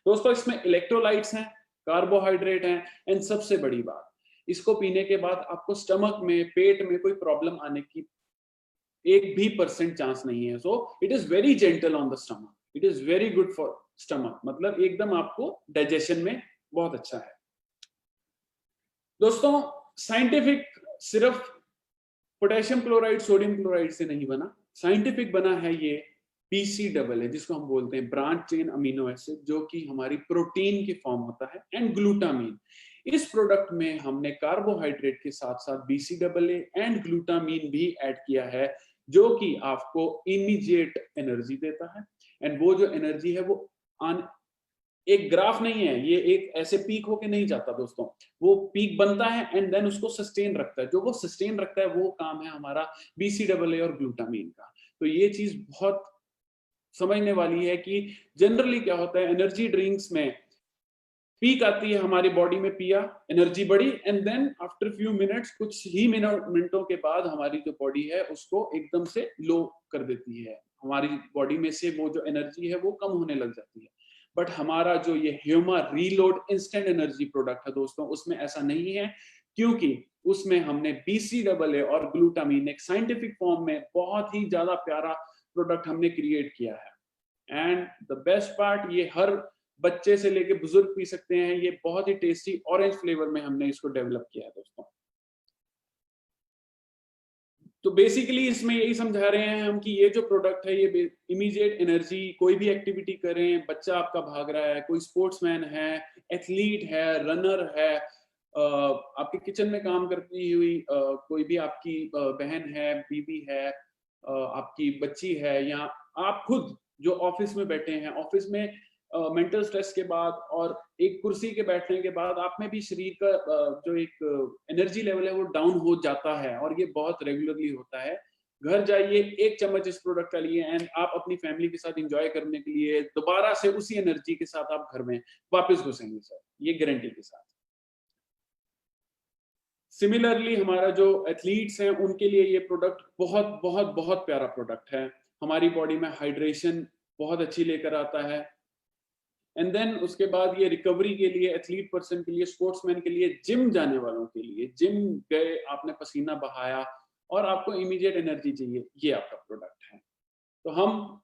दोस्तों इसमें इलेक्ट्रोलाइट्स हैं, कार्बोहाइड्रेट हैं एंड सबसे बड़ी बात, इसको पीने के बाद आपको स्टमक में, पेट में कोई प्रॉब्लम आने की 1% चांस नहीं है। So it is very gentle on the stomach, it is very good for stomach, मतलब एकदम आपको डाइजेशन में बहुत अच्छा है। दोस्तों साइंटिफिक सिर्फ पोटेशियम क्लोराइड, सोडियम क्लोराइड से नहीं बना, साइंटिफिक बना है ये BCAA जिसको हम बोलते हैं ब्रांच चेन अमीनो एसिड, जो कि हमारी प्रोटीन की फॉर्म होता है, एंड ग्लूटामीन। इस प्रोडक्ट में हमने कार्बोहाइड्रेट के साथ साथ BCAA एंड ग्लूटामीन भी ऐड किया है, जो कि आपको इमीडिएट एनर्जी देता है। एंड वो जो एनर्जी है वो एक ग्राफ नहीं है, ये एक ऐसे पीक होके नहीं जाता दोस्तों, वो पीक बनता है एंड देन उसको सस्टेन रखता है। जो वो सस्टेन रखता है वो काम है हमारा BCAA और ग्लूटामीन का। तो ये चीज बहुत समझने वाली है कि जनरली क्या होता है, एनर्जी ड्रिंक्स में पीक आती है हमारी बॉडी में, पिया, एनर्जी बढ़ी and then after few minutes, कुछ ही मिनटों के बाद हमारी जो बॉडी है उसको एकदम से लो कर देती है, हमारी बॉडी में से वो जो एनर्जी है वो कम होने लग जाती है। बट हमारा जो ये Huma reload instant energy product है दोस्तों, उसमें ऐसा नहीं है, क्योंकि उसमें हमने BCAA और ग्लूटामीन एक साइंटिफिक फॉर्म में बहुत ही ज्यादा प्यारा प्रोडक्ट हमने क्रिएट किया है। एंड द बेस्ट पार्ट, ये हर बच्चे से लेके बुजुर्ग पी सकते हैं, ये बहुत ही टेस्टी ऑरेंज फ्लेवर में हमने इसको डेवलप किया है दोस्तों। तो बेसिकली इसमें यही समझा रहे हैं हम कि ये जो प्रोडक्ट है ये इमीडिएट एनर्जी, कोई भी एक्टिविटी करें, बच्चा आपका भाग रहा है, कोई स्पोर्ट्समैन है, एथलीट है, रनर है, आपके किचन में काम करती हुई कोई भी आपकी बहन है, बीवी है, आपकी बच्ची है, या आप खुद जो ऑफिस में बैठे हैं, ऑफिस में मेंटल स्ट्रेस के बाद और एक कुर्सी के बैठने के बाद आप में भी शरीर का जो एक एनर्जी लेवल है वो डाउन हो जाता है, और ये बहुत रेगुलरली होता है। घर जाइए, 1 चम्मच इस प्रोडक्ट का लिए एंड आप अपनी फैमिली के साथ एंजॉय करने के लिए दोबारा से उसी एनर्जी के साथ आप घर में वापस घुसेंगे सर, ये गारंटी के साथ। सिमिलरली हमारा जो एथलीट्स हैं उनके लिए ये प्रोडक्ट बहुत बहुत बहुत प्यारा प्रोडक्ट है, हमारी बॉडी में हाइड्रेशन बहुत अच्छी लेकर आता है। एंड देन उसके बाद ये रिकवरी के लिए, एथलीट पर्सन के लिए, स्पोर्ट्समैन के लिए, जिम जाने वालों के लिए, जिम गए, आपने पसीना बहाया और आपको इमीडिएट एनर्जी चाहिए, ये आपका प्रोडक्ट है। तो हम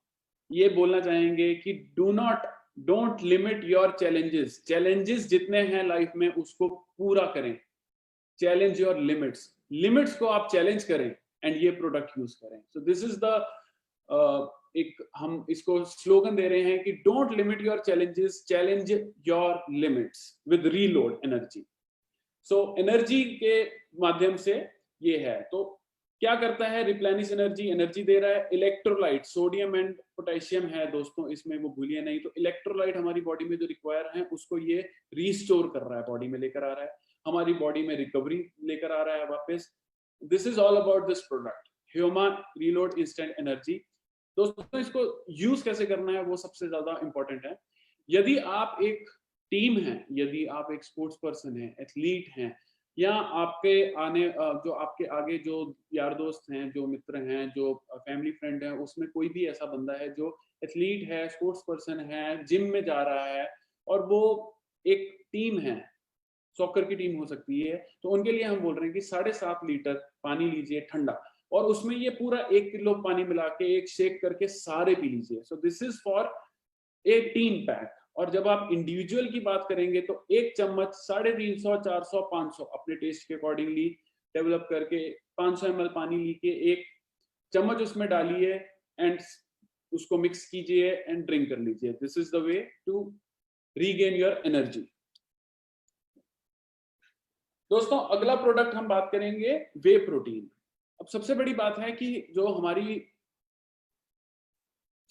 ये बोलना चाहेंगे कि do not don't limit your challenges, challenges जितने हैं लाइफ में उसको पूरा करें, चैलेंज योर लिमिट्स, लिमिट्स को आप चैलेंज करें एंड ये प्रोडक्ट यूज करें। सो दिस इज द एक हम इसको स्लोगन दे रहे हैं कि don't limit your challenges, challenge your limits with reload energy. So energy के माध्यम से ये है। तो क्या करता है रिप्लेनिश एनर्जी, एनर्जी दे रहा है। इलेक्ट्रोलाइट, सोडियम एंड पोटेशियम है दोस्तों इसमें, वो भूलिए नहीं। तो इलेक्ट्रोलाइट हमारी बॉडी में जो रिक्वायर है उसको ये रिस्टोर कर रहा है, बॉडी में लेकर आ रहा है, हमारी बॉडी में रिकवरी लेकर आ रहा है वापस। This is all about this product Huma reload instant energy. दोस्तों इसको यूज कैसे करना है वो सबसे ज्यादा इंपॉर्टेंट है। यदि आप एक टीम है, यदि आप एक स्पोर्ट्स पर्सन है, एथलीट हैं, या आपके जो आपके आगे जो यार दोस्त हैं, जो मित्र हैं, जो फैमिली फ्रेंड हैं, उसमें कोई भी ऐसा बंदा है जो एथलीट है, स्पोर्ट्स पर्सन है, जिम में जा रहा है और वो एक टीम है, सॉकर की टीम हो सकती है, तो उनके लिए हम बोल रहे हैं कि 7.5 लीटर पानी लीजिए ठंडा, और उसमें ये पूरा 1 किलो पानी मिला के एक शेक करके सारे पी लीजिए। So this is for a team pack. और जब आप इंडिविजुअल की बात करेंगे तो 1 चम्मच 350, 400, 500 अपने टेस्ट के अकॉर्डिंगली डेवलप करके 500 ml पानी लीजिए, 1 चम्मच उसमें डालिए एंड उसको मिक्स कीजिए एंड ड्रिंक कर लीजिए। This is the way to regain your energy. दोस्तों अगला प्रोडक्ट हम बात करेंगे वे प्रोटीन। अब सबसे बड़ी बात है कि जो हमारी,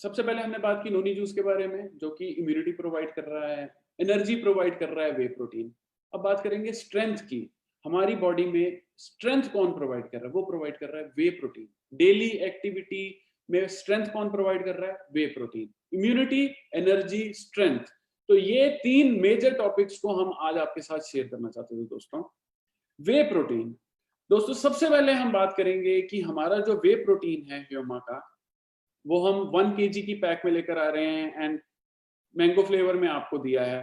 सबसे पहले हमने बात की नोनी जूस के बारे में जो कि इम्यूनिटी प्रोवाइड कर रहा है, एनर्जी प्रोवाइड कर रहा है वे प्रोटीन। अब बात करेंगे स्ट्रेंथ की। हमारी बॉडी में स्ट्रेंथ कौन प्रोवाइड कर रहा है? वो प्रोवाइड कर रहा है वे प्रोटीन। डेली एक्टिविटी में स्ट्रेंथ कौन प्रोवाइड कर रहा है? वे प्रोटीन। इम्यूनिटी, एनर्जी, स्ट्रेंथ, तो ये 3 मेजर टॉपिक्स को हम आज आपके साथ शेयर करना चाहते थे दोस्तों। वे प्रोटीन, दोस्तों सबसे पहले हम बात करेंगे कि हमारा जो वे प्रोटीन है ह्यूमा का, वो हम 1 kg की पैक में लेकर आ रहे हैं एंड मैंगो फ्लेवर में आपको दिया है।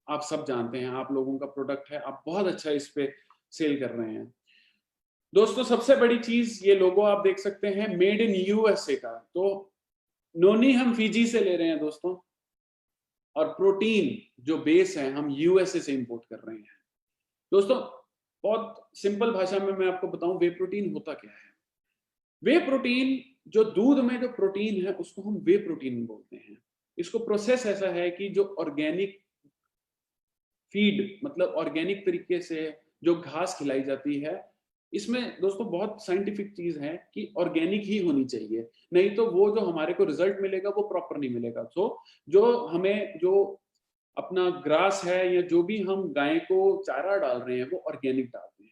आप सब जानते हैं, आप लोगों का प्रोडक्ट है, आप बहुत अच्छा इस पे सेल कर रहे हैं। दोस्तों सबसे बड़ी चीज, ये लोगो आप देख सकते हैं मेड इन यूएसए का, तो नोनी हम फिजी से ले रहे हैं दोस्तों, और प्रोटीन जो बेस है हम यूएसए से इंपोर्ट कर रहे हैं। दोस्तों बहुत सिंपल भाषा में मैं आपको बताऊं वे प्रोटीन होता क्या है। वे प्रोटीन, जो दूध में जो प्रोटीन है उसको हम वे प्रोटीन बोलते हैं। इसको प्रोसेस ऐसा है कि जो ऑर्गेनिक फीड, मतलब ऑर्गेनिक तरीके से जो घास खिलाई जाती है, इसमें दोस्तों बहुत साइंटिफिक चीज है कि ऑर्गेनिक ही होनी चाहिए, नहीं तो वो जो हमारे को रिजल्ट मिलेगा वो प्रॉपर नहीं मिलेगा। तो जो हमें जो अपना ग्रास है या जो भी हम गाय को चारा डाल रहे हैं वो ऑर्गेनिक डालते हैं,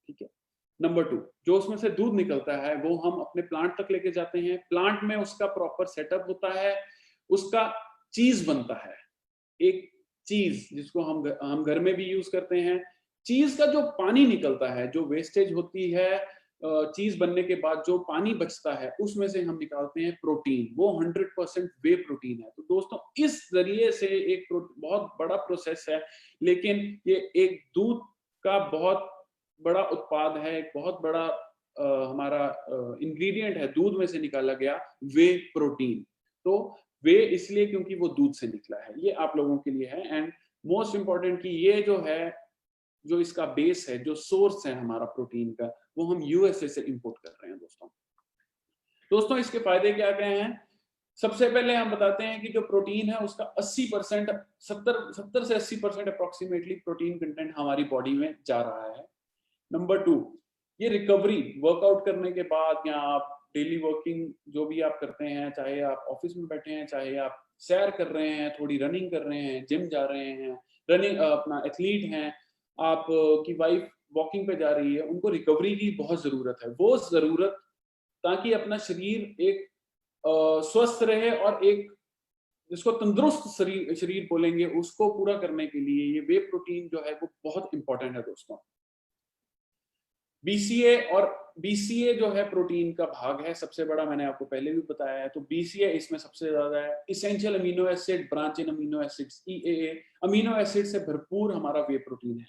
ठीक है। नंबर 2, जो उसमें से दूध निकलता है वो हम अपने प्लांट तक लेके जाते हैं, प्लांट में उसका प्रॉपर सेटअप होता है, उसका चीज बनता है, एक चीज जिसको हम घर में भी यूज करते हैं। चीज का जो पानी निकलता है, जो वेस्टेज होती है चीज बनने के बाद जो पानी बचता है, उसमें से हम निकालते हैं प्रोटीन, वो 100% वे प्रोटीन है। तो दोस्तों इस जरिए से एक बहुत बड़ा प्रोसेस है, लेकिन ये एक दूध का बहुत बड़ा उत्पाद है, एक बहुत बड़ा हमारा इंग्रेडिएंट है दूध में से निकाला गया वे प्रोटीन। तो वे इसलिए क्योंकि वो दूध से निकला है, ये आप लोगों के लिए है। एंड मोस्ट इंपॉर्टेंट कि ये जो है, जो इसका बेस है, जो सोर्स है हमारा प्रोटीन का, वो हम यूएसए से इंपोर्ट कर रहे हैं दोस्तों इसके फायदे क्या क्या हैं? सबसे पहले हम बताते हैं कि जो प्रोटीन है उसका 80%, 70 से 80% अप्रोक्सीमेटली प्रोटीन कंटेंट हमारी बॉडी में जा रहा है। नंबर 2, ये रिकवरी, वर्कआउट करने के बाद या आप डेली वर्किंग जो भी आप करते हैं, चाहे आप ऑफिस में बैठे हैं, चाहे आप सैर कर रहे हैं, थोड़ी रनिंग कर रहे हैं, जिम जा रहे हैं, रनिंग अपना एथलीट हैं, आप की वाइफ वॉकिंग पे जा रही है, उनको रिकवरी की बहुत जरूरत है। वो जरूरत, ताकि अपना शरीर एक स्वस्थ रहे और एक जिसको तंदुरुस्त शरीर बोलेंगे, उसको पूरा करने के लिए ये वे प्रोटीन जो है वो बहुत इंपॉर्टेंट है दोस्तों। बीसीए जो है प्रोटीन का भाग है सबसे बड़ा, मैंने आपको पहले भी बताया है। तो बीसीए इसमें सबसे ज्यादा है। इसेंशियल अमीनो एसिड, ब्रांच इन amino acids, EAA, amino acid से भरपूर हमारा वे प्रोटीन है।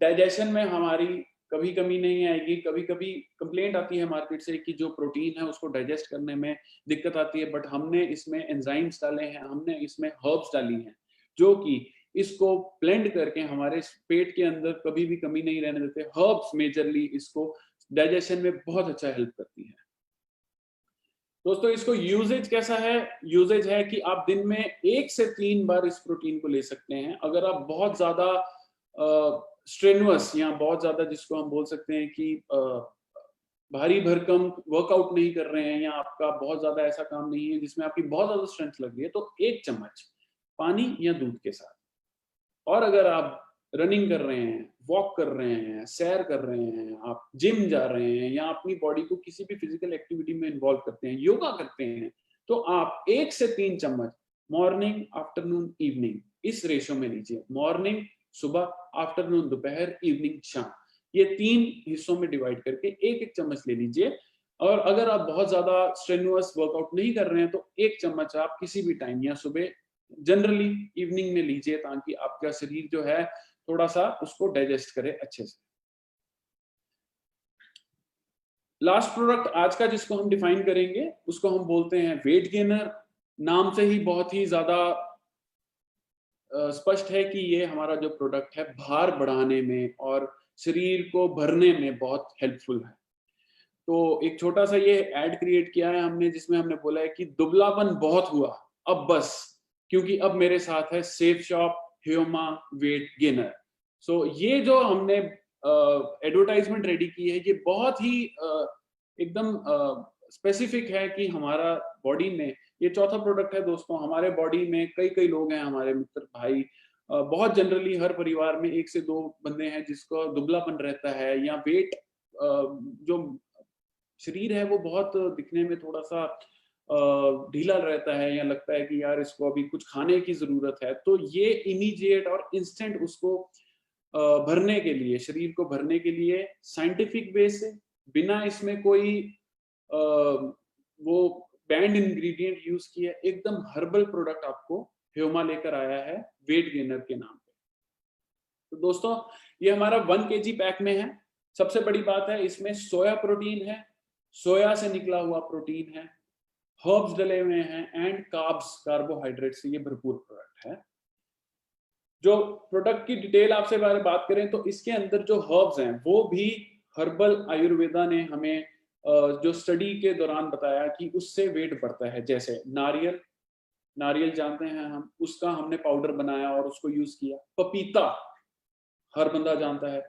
डाइजेशन में हमारी कभी कमी नहीं आएगी। कभी कभी कंप्लेंट आती है मार्केट से कि जो प्रोटीन है उसको डाइजेस्ट करने में दिक्कत आती है, बट हमने इसमें एंजाइम्स डाले हैं, हमने इसमें हर्ब्स डाली हैं जो कि इसको ब्लेंड करके हमारे पेट के अंदर कभी भी कमी नहीं रहने देते। हर्ब्स मेजरली इसको डाइजेशन में बहुत अच्छा हेल्प करती है। दोस्तों इसको यूजेज कैसा है? यूजेज है कि आप दिन में 1 से 3 बार इस प्रोटीन को ले सकते हैं। अगर आप बहुत ज्यादा स्ट्रेनुअस या बहुत ज्यादा, जिसको हम बोल सकते हैं कि भारी भरकम वर्कआउट नहीं कर रहे हैं, या आपका बहुत ज्यादा ऐसा काम नहीं है जिसमें आपकी बहुत ज्यादा स्ट्रेंथ लग रही है, तो 1 चम्मच पानी या दूध के साथ। और अगर आप रनिंग कर रहे हैं, वॉक कर रहे हैं, सैर कर रहे हैं, आप जिम जा रहे हैं, या अपनी बॉडी को किसी भी फिजिकल एक्टिविटी में इन्वॉल्व करते हैं, योगा करते हैं, तो आप 1 से 3 चम्मच मॉर्निंग, आफ्टरनून, इवनिंग इस रेशो में लीजिए। मॉर्निंग सुबह, आफ्टरनून दोपहर, इवनिंग शाम, ये 3 हिस्सों में डिवाइड करके 1-1 चम्मच ले लीजिए। और अगर आप बहुत ज्यादा स्ट्रेनुअस वर्कआउट नहीं कर रहे हैं तो 1 चम्मच आप किसी भी टाइम, या सुबह जनरली इवनिंग में लीजिए, ताकि आपका शरीर जो है थोड़ा सा उसको डाइजेस्ट करे अच्छे से। लास्ट प्रोडक्ट आज का जिसको हम डिफाइन करेंगे उसको हम बोलते हैं वेट गेनर। नाम से ही बहुत ही ज्यादा स्पष्ट है कि ये हमारा जो प्रोडक्ट है भार बढ़ाने में और शरीर को भरने में बहुत हेल्पफुल है। तो एक छोटा सा ये ऐड क्रिएट किया है हमने, जिसमें हमने बोला है कि दुबलापन बहुत हुआ, अब बस, क्योंकि अब मेरे साथ है सेफ शॉप ह्यूमा वेट गेनर। सो ये जो हमने एडवर्टाइजमेंट रेडी की है, ये बहुत ही एकदम स्पेसिफिक है कि हमारा बॉडी में, ये चौथा प्रोडक्ट है दोस्तों, हमारे बॉडी में कई कई लोग हैं, हमारे मित्र भाई, बहुत जनरली हर परिवार में 1 से 2 बंदे हैं जिसको दुबलापन रहता है, या वेट जो शरीर है वो बहुत दिखने में थोड़ा सा ढीला रहता है, या लगता है कि यार इसको अभी कुछ खाने की जरूरत है। तो ये इमीडिएट और इंस्टेंट उसको भरने के लिए, शरीर को भरने के लिए साइंटिफिक वे से, बिना इसमें कोई वो बैंड इंग्रेडिएंट यूज किया, एकदम हर्बल प्रोडक्ट आपको ह्यूमा लेकर आया है वेट गेनर के नाम पे। तो दोस्तों ये हमारा 1 kg पैक में है। सबसे बड़ी बात है इसमें सोया प्रोटीन है, सोया से निकला हुआ प्रोटीन है, हर्ब्स डले हुए हैं, एंड कार्ब्स, कार्बोहाइड्रेट से ये भरपूर प्रोडक्ट है। जो प्रोडक्ट की डिटेल आपसे बारे बात करें तो इसके अंदर जो हर्ब्स हैं वो भी हर्बल आयुर्वेदा ने हमें जो स्टडी के दौरान बताया कि उससे वेट बढ़ता है। जैसे नारियल, नारियल जानते हैं हम, उसका हमने पाउडर बनाया और उसको यूज किया। पपीता हर बंदा जानता है।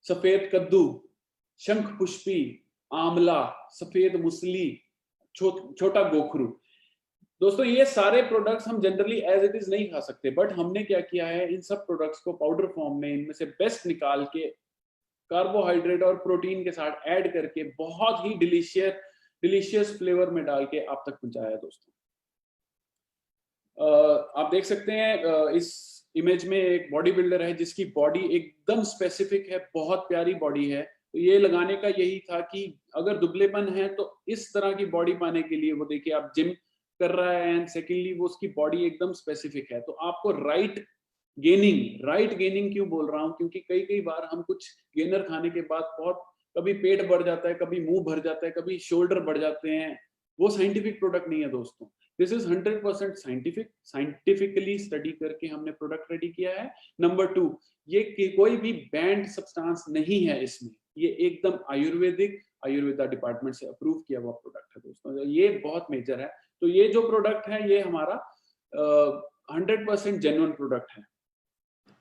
सफेद कद्दू, शंख पुष्पी, आंवला, सफेद मुसली, छोटा गोखरू। दोस्तों ये सारे प्रोडक्ट्स हम जनरली एज इट इज नहीं खा सकते, बट हमने क्या किया है, इन सब प्रोडक्ट्स को पाउडर फॉर्म में इनमें से बेस्ट निकाल के कार्बोहाइड्रेट और प्रोटीन के साथ ऐड करके बहुत ही डिलीशियस फ्लेवर में डाल के आप तक पहुंचाया दोस्तों। आप देख सकते हैं इस इमेज में एक बॉडी बिल्डर है जिसकी बॉडी एकदम स्पेसिफिक है, बहुत प्यारी बॉडी है। तो ये लगाने का यही था कि अगर दुबलेपन है तो इस तरह की बॉडी पाने के लिए वो देखिए आप जिम कर रहा है, एंड सेकेंडली वो उसकी बॉडी एकदम स्पेसिफिक है। तो आपको राइट गेनिंग क्यों बोल रहा हूँ, क्योंकि कई बार हम कुछ गेनर खाने के बाद बहुत, कभी पेट बढ़ जाता है, कभी मुंह भर जाता है, कभी शोल्डर बढ़ जाते हैं। वो साइंटिफिक प्रोडक्ट नहीं है दोस्तों। दिस इज 100% साइंटिफिकली स्टडी करके हमने प्रोडक्ट रेडी किया है। नंबर 2, ये कोई भी बैंड सब्सटेंस नहीं है इसमें, ये एकदम आयुर्वेदा डिपार्टमेंट से अप्रूव किया हुआ प्रोडक्ट है दोस्तों। ये बहुत मेजर है। तो ये जो प्रोडक्ट है ये हमारा 100% जेन्युइन प्रोडक्ट है।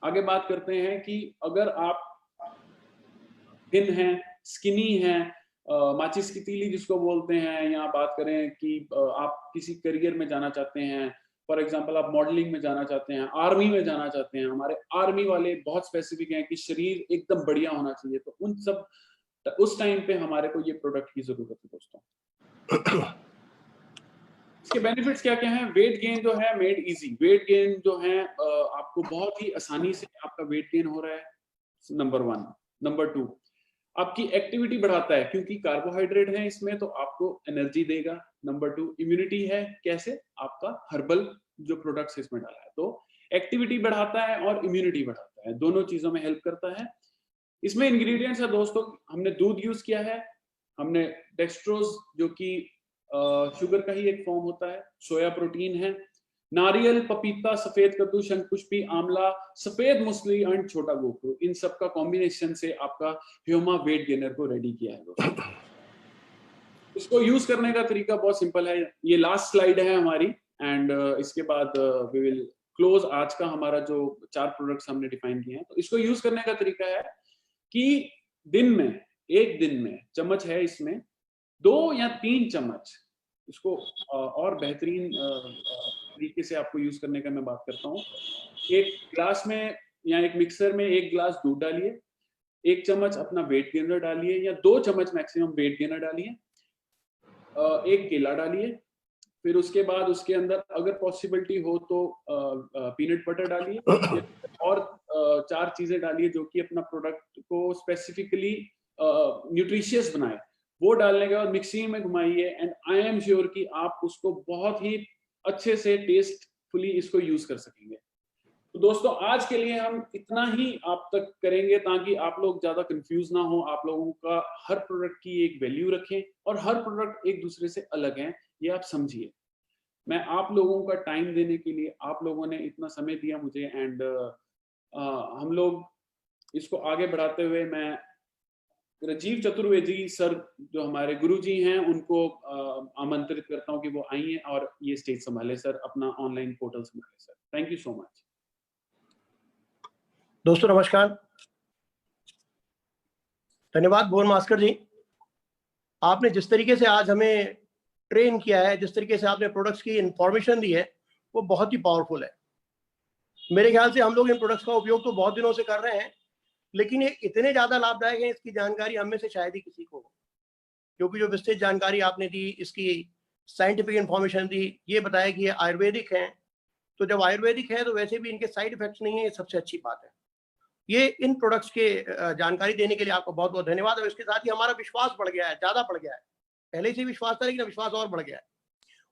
आगे बात करते हैं कि अगर आप थिन हैं, स्किनी हैं, माचिस की तीली जिसको बोलते हैं, या बात करें कि आप किसी करियर में जाना चाहते हैं, फॉर एग्जांपल आप मॉडलिंग में जाना चाहते हैं, आर्मी में जाना चाहते हैं, हमारे आर्मी वाले बहुत स्पेसिफिक हैं कि शरीर एकदम बढ़िया होना चाहिए, तो उन सब उस टाइम पे हमारे को ये प्रोडक्ट की जरूरत है दोस्तों। इसके बेनिफिट्स क्या क्या हैं? वेट गेन जो है मेड इजी, वेट गेन जो है आपको बहुत ही आसानी से आपका वेट गेन हो रहा है, नंबर 1। नंबर 2, आपकी एक्टिविटी बढ़ाता है क्योंकि कार्बोहाइड्रेट है इसमें, तो आपको एनर्जी देगा। नंबर 2, इम्यूनिटी है, कैसे? आपका हर्बल जो प्रोडक्ट्स इसमें डाला है, तो एक्टिविटी बढ़ाता है और इम्यूनिटी बढ़ाता है, दोनों चीजों में हेल्प करता है। इसमें इंग्रेडिएंट्स है दोस्तों, हमने दूध यूज किया है, हमने डेक्सट्रोज जो कि शुगर का ही एक फॉर्म होता है, सोया प्रोटीन है, नारियल, पपीता, सफेद कद्दू, शंखपुष्पी, आंवला, सफेद मूसली एंड छोटा गोखरू, इन सब का कॉम्बिनेशन से आपका ह्यूमा वेट गेनर को रेडी किया है दोस्तों। इसको यूज करने का तरीका बहुत सिंपल है, ये लास्ट स्लाइड है हमारी एंड इसके बाद वी विल क्लोज आज का हमारा जो 4 प्रोडक्ट्स हमने डिफाइन किए हैं। तो इसको यूज करने का तरीका है कि एक दिन में चम्मच है इसमें 2 या 3 चम्मच, इसको और बेहतरीन तरीके से आपको यूज करने का मैं बात करता हूँ। एक ग्लास में या एक मिक्सर में 1 ग्लास दूध डालिए, 1 चम्मच अपना वेट गेनर डालिए या 2 चम्मच मैक्सिमम वेट गेनर डालिए, 1 केला डालिए, फिर उसके बाद उसके अंदर अगर पॉसिबिलिटी हो तो पीनट बटर डालिए और 4 चीजें डालिए जो कि अपना प्रोडक्ट को स्पेसिफिकली न्यूट्रिशियस बनाए। वो डालने के बाद मिक्सी में घुमाइए एंड आई एम श्योर कि आप उसको बहुत ही अच्छे से टेस्टफुली इसको यूज कर सकेंगे। तो दोस्तों आज के लिए हम इतना ही आप तक करेंगे ताकि आप लोग ज्यादा कंफ्यूज ना हो, आप लोगों का हर प्रोडक्ट की एक वैल्यू रखें और हर प्रोडक्ट एक दूसरे से अलग है, ये आप समझिए। मैं आप लोगों का टाइम देने के लिए, आप लोगों ने इतना समय दिया मुझे एंड हम लोग इसको आगे बढ़ाते हुए मैं राजीव चतुर्वेदी सर जो हमारे गुरुजी हैं उनको आमंत्रित करता हूं कि वो आइए और ये स्टेज संभाले सर, अपना ऑनलाइन पोर्टल संभाले sir. Thank you so much. दोस्तों नमस्कार, धन्यवाद भुवन मास्कर जी। आपने जिस तरीके से आज हमें ट्रेन किया है, जिस तरीके से आपने प्रोडक्ट्स की इंफॉर्मेशन दी है, वो बहुत ही पावरफुल है। मेरे ख्याल से हम लोग इन प्रोडक्ट्स का उपयोग तो बहुत दिनों से कर रहे हैं, लेकिन ये इतने ज़्यादा लाभदायक है, इसकी जानकारी हम में से शायद ही किसी को हो। क्योंकि जो विस्तृत जानकारी आपने दी, इसकी साइंटिफिक इंफॉर्मेशन दी, ये बताया कि ये आयुर्वेदिक हैं, तो जब आयुर्वेदिक है तो वैसे भी इनके साइड इफेक्ट्स नहीं है, ये सबसे अच्छी बात है। ये इन प्रोडक्ट्स के जानकारी देने के लिए आपको बहुत बहुत धन्यवाद। और इसके साथ ही हमारा विश्वास बढ़ गया है, ज़्यादा बढ़ गया है। पहले से विश्वास था लेकिन विश्वास और बढ़ गया है।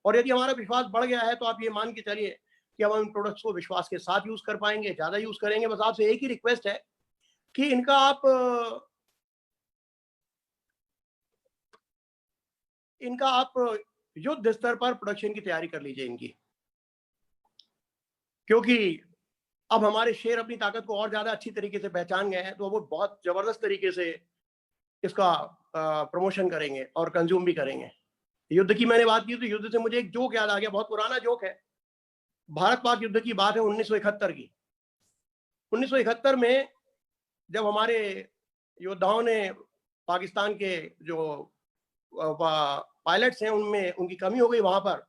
और यदि हमारा विश्वास बढ़ गया है तो आप ये मान के चलिए कि हम इन प्रोडक्ट्स को विश्वास के साथ यूज कर पाएंगे, ज़्यादा यूज करेंगे। बस आपसे एक ही रिक्वेस्ट है कि इनका आप युद्ध स्तर पर प्रोडक्शन की तैयारी कर लीजिए इनकी, क्योंकि अब हमारे शेयर अपनी ताकत को और ज्यादा अच्छी तरीके से पहचान गए हैं, तो वो बहुत जबरदस्त तरीके से इसका प्रमोशन करेंगे और कंज्यूम भी करेंगे। युद्ध की मैंने बात की तो युद्ध से मुझे एक जोक याद आ गया, बहुत पुराना जोक है। भारत पाक युद्ध की बात है 1971 की। 1971 में जब हमारे योद्धाओं ने पाकिस्तान के जो पायलट्स हैं उनमें उनकी कमी हो गई वहां पर,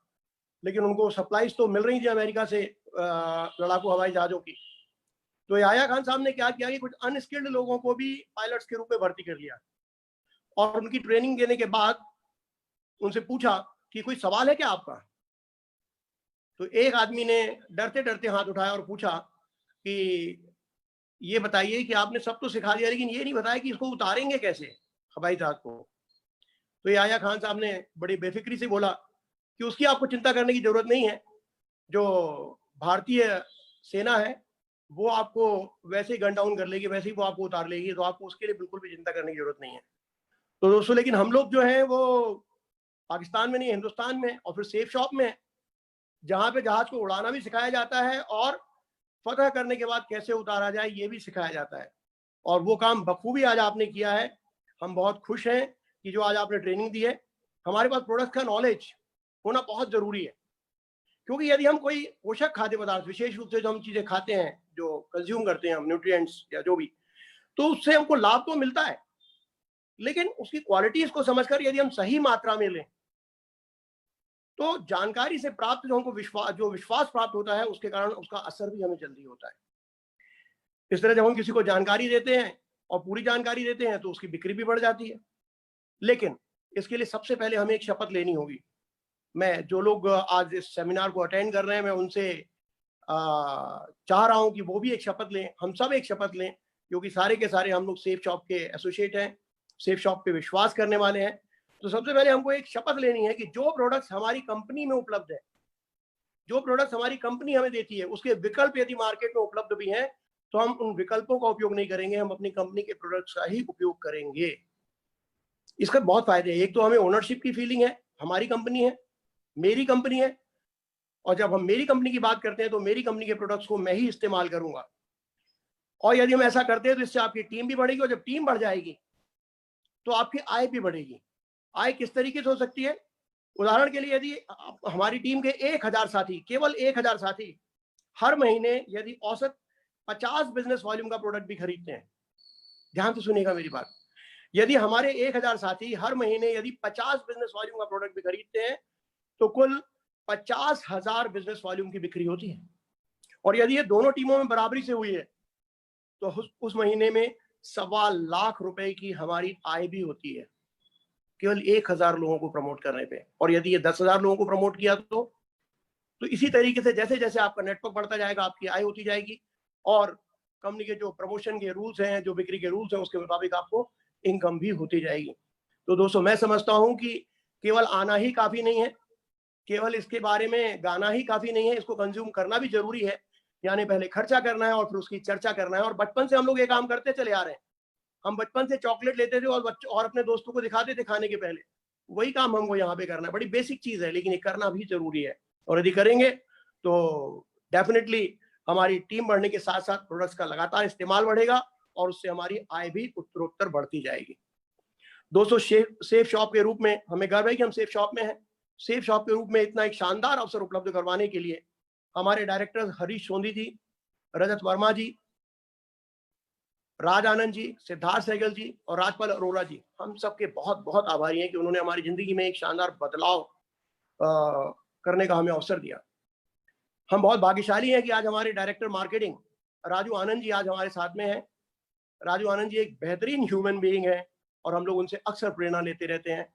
लेकिन उनको सप्लाईज तो मिल रही थी अमेरिका से लड़ाकू हवाई जहाजों की। तो याह्या खान साहब ने क्या किया कि कुछ अनस्किल्ड लोगों को भी पायलट्स के रूप में भर्ती कर लिया और उनकी ट्रेनिंग देने के बाद उनसे पूछा कि कोई सवाल है क्या आपका। तो एक आदमी ने डरते डरते हाथ उठाया और पूछा कि ये बताइए कि आपने सब तो सिखा दिया लेकिन ये नहीं बताया कि इसको उतारेंगे कैसे हवाई जहाज को। तो याह्या खान साहब ने बड़ी बेफिक्री से बोला कि उसकी आपको चिंता करने की जरूरत नहीं है, जो भारतीय सेना है वो आपको वैसे ही गन डाउन कर लेगी, वैसे ही वो आपको उतार लेगी, तो आपको उसके लिए बिल्कुल भी चिंता करने की जरूरत नहीं है। तो दोस्तों लेकिन हम लोग जो है वो पाकिस्तान में नहीं, हिंदुस्तान में, और फिर सेफ शॉप में, जहाँ पे जहाज को उड़ाना भी सिखाया जाता है और फतह करने के बाद कैसे उतारा जाए ये भी सिखाया जाता है। और वो काम बखूबी आज आपने किया है। हम बहुत खुश हैं कि जो आज आपने ट्रेनिंग दी है। हमारे पास प्रोडक्ट का नॉलेज होना बहुत जरूरी है, क्योंकि यदि हम कोई पोषक खाद्य पदार्थ, विशेष रूप से जो हम चीजें खाते हैं, जो कंज्यूम करते हैं हम, न्यूट्रिएंट्स या जो भी, तो उससे हमको लाभ तो मिलता है, लेकिन उसकी क्वालिटीज को समझकर यदि हम सही मात्रा में लें तो जानकारी से प्राप्त जो हमको विश्वास प्राप्त होता है, उसके कारण उसका असर भी हमें जल्दी होता है। इस तरह जब हम किसी को जानकारी देते हैं और पूरी जानकारी देते हैं तो उसकी बिक्री भी बढ़ जाती है। लेकिन इसके लिए सबसे पहले हमें एक शपथ लेनी होगी। मैं जो लोग आज इस सेमिनार को अटेंड कर रहे हैं, मैं उनसे चाह रहा हूं कि वो भी एक शपथ लें, हम सब एक शपथ लें, क्योंकि सारे के सारे हम लोग सेफ शॉप के एसोसिएट हैं, सेफ शॉप पे विश्वास करने वाले हैं। तो सबसे पहले हमको एक शपथ लेनी है कि जो प्रोडक्ट्स हमारी कंपनी में उपलब्ध है, जो प्रोडक्ट्स हमारी कंपनी हमें देती है, उसके विकल्प यदि मार्केट में उपलब्ध भी हैं तो हम उन विकल्पों का उपयोग नहीं करेंगे, हम अपनी कंपनी के प्रोडक्ट्स का ही उपयोग करेंगे। इसका बहुत फायदे हैं। एक तो हमें ओनरशिप की फीलिंग है, हमारी कंपनी है, मेरी कंपनी है, और जब हम मेरी कंपनी की बात करते हैं तो मेरी कंपनी के प्रोडक्ट्स को मैं ही इस्तेमाल करूंगा। और यदि हम ऐसा करते हैं तो इससे आपकी टीम भी बढ़ेगी, और जब टीम बढ़ जाएगी तो आपकी आय भी बढ़ेगी। आय किस तरीके से हो सकती है? उदाहरण के लिए, यदि हमारी टीम के 1000 साथी, केवल 1000 साथी हर महीने यदि औसत 50 बिजनेस वॉल्यूम का प्रोडक्ट भी खरीदते हैं, ध्यान से सुनिएगा मेरी बात, यदि हमारे 1000 साथी हर महीने यदि 50 बिजनेस वॉल्यूम का प्रोडक्ट भी खरीदते हैं तो कुल 50,000 बिजनेस वॉल्यूम की बिक्री होती है। और यदि ये दोनों टीमों में बराबरी से हुई है तो उस महीने में 1.25 लाख रुपए की हमारी आय भी होती है, केवल 1000 लोगों को प्रमोट करने पे। और यदि ये 10,000 लोगों को प्रमोट किया तो इसी तरीके से जैसे जैसे आपका नेटवर्क बढ़ता जाएगा आपकी आय होती जाएगी, और कंपनी के जो प्रमोशन के रूल्स हैं, जो बिक्री के रूल्स हैं, उसके मुताबिक आपको इनकम भी होती जाएगी। तो दोस्तों, मैं समझता हूं कि केवल आना ही काफी नहीं है, केवल इसके बारे में गाना ही काफी नहीं है, इसको कंज्यूम करना भी जरूरी है। यानी पहले खर्चा करना है और फिर उसकी चर्चा करना है। और बचपन से हम लोग ये काम करते चले आ रहे हैं। हम बचपन से चॉकलेट लेते थे और अपने दोस्तों को दिखाते थे खाने के पहले। वही काम हमको यहाँ पे करना है। बड़ी बेसिक चीज है, लेकिन ये करना भी जरूरी है। और यदि करेंगे तो डेफिनेटली हमारी टीम बढ़ने के साथ साथ प्रोडक्ट्स का लगातार इस्तेमाल बढ़ेगा और उससे हमारी आय भी उत्तरोत्तर बढ़ती जाएगी। दोस्तों, सेफ शॉप के रूप में हमें गर्व है कि हम सेफ शॉप में हैं। सेफ शॉप के रूप में इतना एक शानदार अवसर उपलब्ध करवाने के लिए हमारे डायरेक्टर्स हरीश सोंधी जी, रजत वर्मा जी, राज आनंद जी, सिद्धार्थ सहगल जी और राजपाल अरोड़ा जी, हम सबके बहुत बहुत आभारी हैं कि उन्होंने हमारी जिंदगी में एक शानदार बदलाव करने का हमें अवसर दिया। हम बहुत भाग्यशाली हैं कि आज हमारे डायरेक्टर मार्केटिंग राजू आनंद जी आज हमारे साथ में हैं। राजू आनंद जी एक बेहतरीन ह्यूमन बीइंग है और हम लोग उनसे अक्सर प्रेरणा लेते रहते हैं।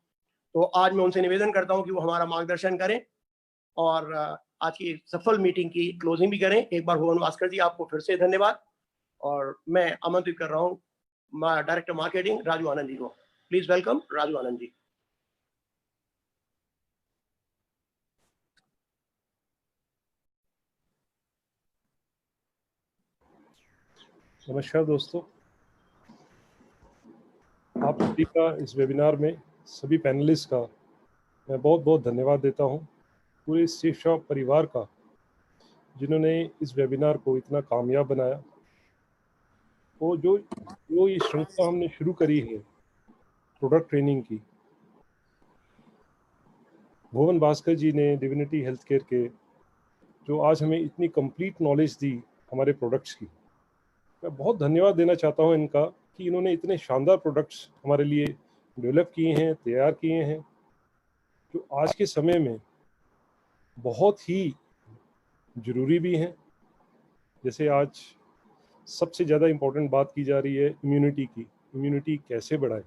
तो आज मैं उनसे निवेदन करता हूं कि वो हमारा मार्गदर्शन करें और आज की सफल मीटिंग की क्लोजिंग भी करें। एक बार भुवन भास्कर जी, आपको फिर से धन्यवाद। और मैं आमंत्रित कर रहा हूं डायरेक्टर मार्केटिंग राजू आनंद जी को। Please welcome Raju Anand ji. नमस्कार दोस्तों, आप सभी का इस वेबिनार में सभी पैनलिस्ट का मैं बहुत बहुत धन्यवाद देता हूं। पूरे सेफ शॉप परिवार का, जिन्होंने इस वेबिनार को इतना कामयाब बनाया। और जो ये श्रृंखला हमने शुरू करी है प्रोडक्ट ट्रेनिंग की, भुवन भास्कर जी ने डिविनिटी हेल्थ केयर के जो आज हमें इतनी कंप्लीट नॉलेज दी हमारे प्रोडक्ट्स की, मैं बहुत धन्यवाद देना चाहता हूं इनका कि इन्होंने इतने शानदार प्रोडक्ट्स हमारे लिए डेवलप किए हैं, तैयार किए हैं, जो आज के समय में बहुत ही ज़रूरी भी हैं। जैसे आज सबसे ज़्यादा इम्पोर्टेंट बात की जा रही है इम्यूनिटी की, इम्यूनिटी कैसे बढ़ाएं।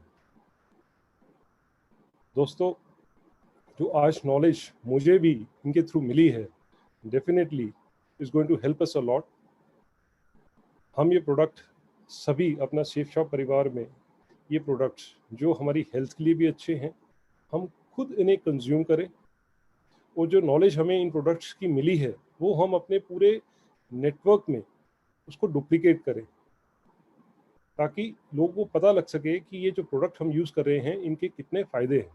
दोस्तों, जो आज नॉलेज मुझे भी इनके थ्रू मिली है, definitely is going to help us a lot. हम ये प्रोडक्ट सभी अपना सेफ शॉप परिवार में, ये प्रोडक्ट्स जो हमारी हेल्थ के लिए भी अच्छे हैं, हम खुद इन्हें कंज्यूम करें, और जो नॉलेज हमें इन प्रोडक्ट्स की मिली है वो हम अपने पूरे नेटवर्क में उसको डुप्लीकेट करें, ताकि लोगों को पता लग सके कि ये जो प्रोडक्ट हम यूज़ कर रहे हैं इनके कितने फ़ायदे हैं।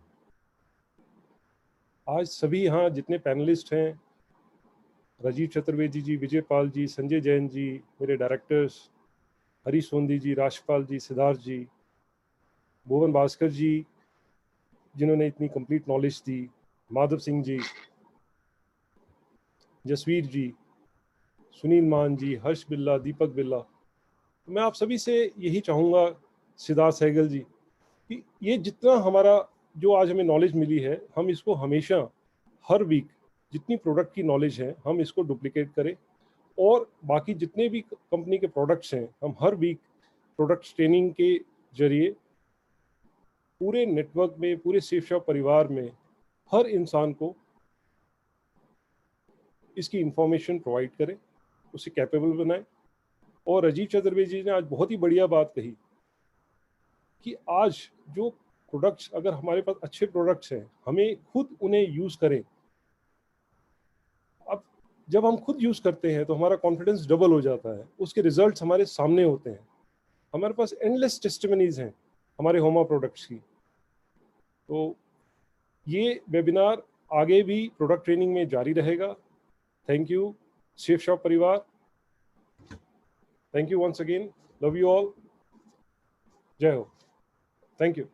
आज सभी यहाँ जितने पैनलिस्ट हैं, राजीव चतुर्वेदी जी, विजय पाल जी, संजय जैन जी, मेरे डायरेक्टर्स हरीश सोंधी जी, राजपाल जी, सिद्धार्थ जी, भुवन भास्कर जी जिन्होंने इतनी कंप्लीट नॉलेज दी, माधव सिंह जी, जसवीर जी, सुनील मान जी, हर्ष बिल्ला, दीपक बिल्ला, तो मैं आप सभी से यही चाहूँगा, सिद्धार्थ सहगल जी, कि ये जितना हमारा जो आज हमें नॉलेज मिली है, हम इसको हमेशा हर वीक जितनी प्रोडक्ट की नॉलेज है हम इसको डुप्लीकेट करें, और बाकी जितने भी कंपनी के प्रोडक्ट्स हैं हम हर वीक प्रोडक्ट ट्रेनिंग के जरिए पूरे नेटवर्क में, पूरे सेफ शॉप परिवार में हर इंसान को इसकी इंफॉर्मेशन प्रोवाइड करें, उसे कैपेबल बनाएं। और राजीव चतुर्वेदी जी ने आज बहुत ही बढ़िया बात कही कि आज जो प्रोडक्ट्स, अगर हमारे पास अच्छे प्रोडक्ट्स हैं, हमें खुद उन्हें यूज़ करें। अब जब हम खुद यूज़ करते हैं तो हमारा कॉन्फिडेंस डबल हो जाता है, उसके रिजल्ट्स हमारे सामने होते हैं। हमारे पास एंडलेस टेस्टिमनीज हैं हमारे होमा प्रोडक्ट्स की। तो ये वेबिनार आगे भी प्रोडक्ट ट्रेनिंग में जारी रहेगा। थैंक यू सेफ शॉप परिवार, thank you once again, love you all, जय हो, थैंक यू।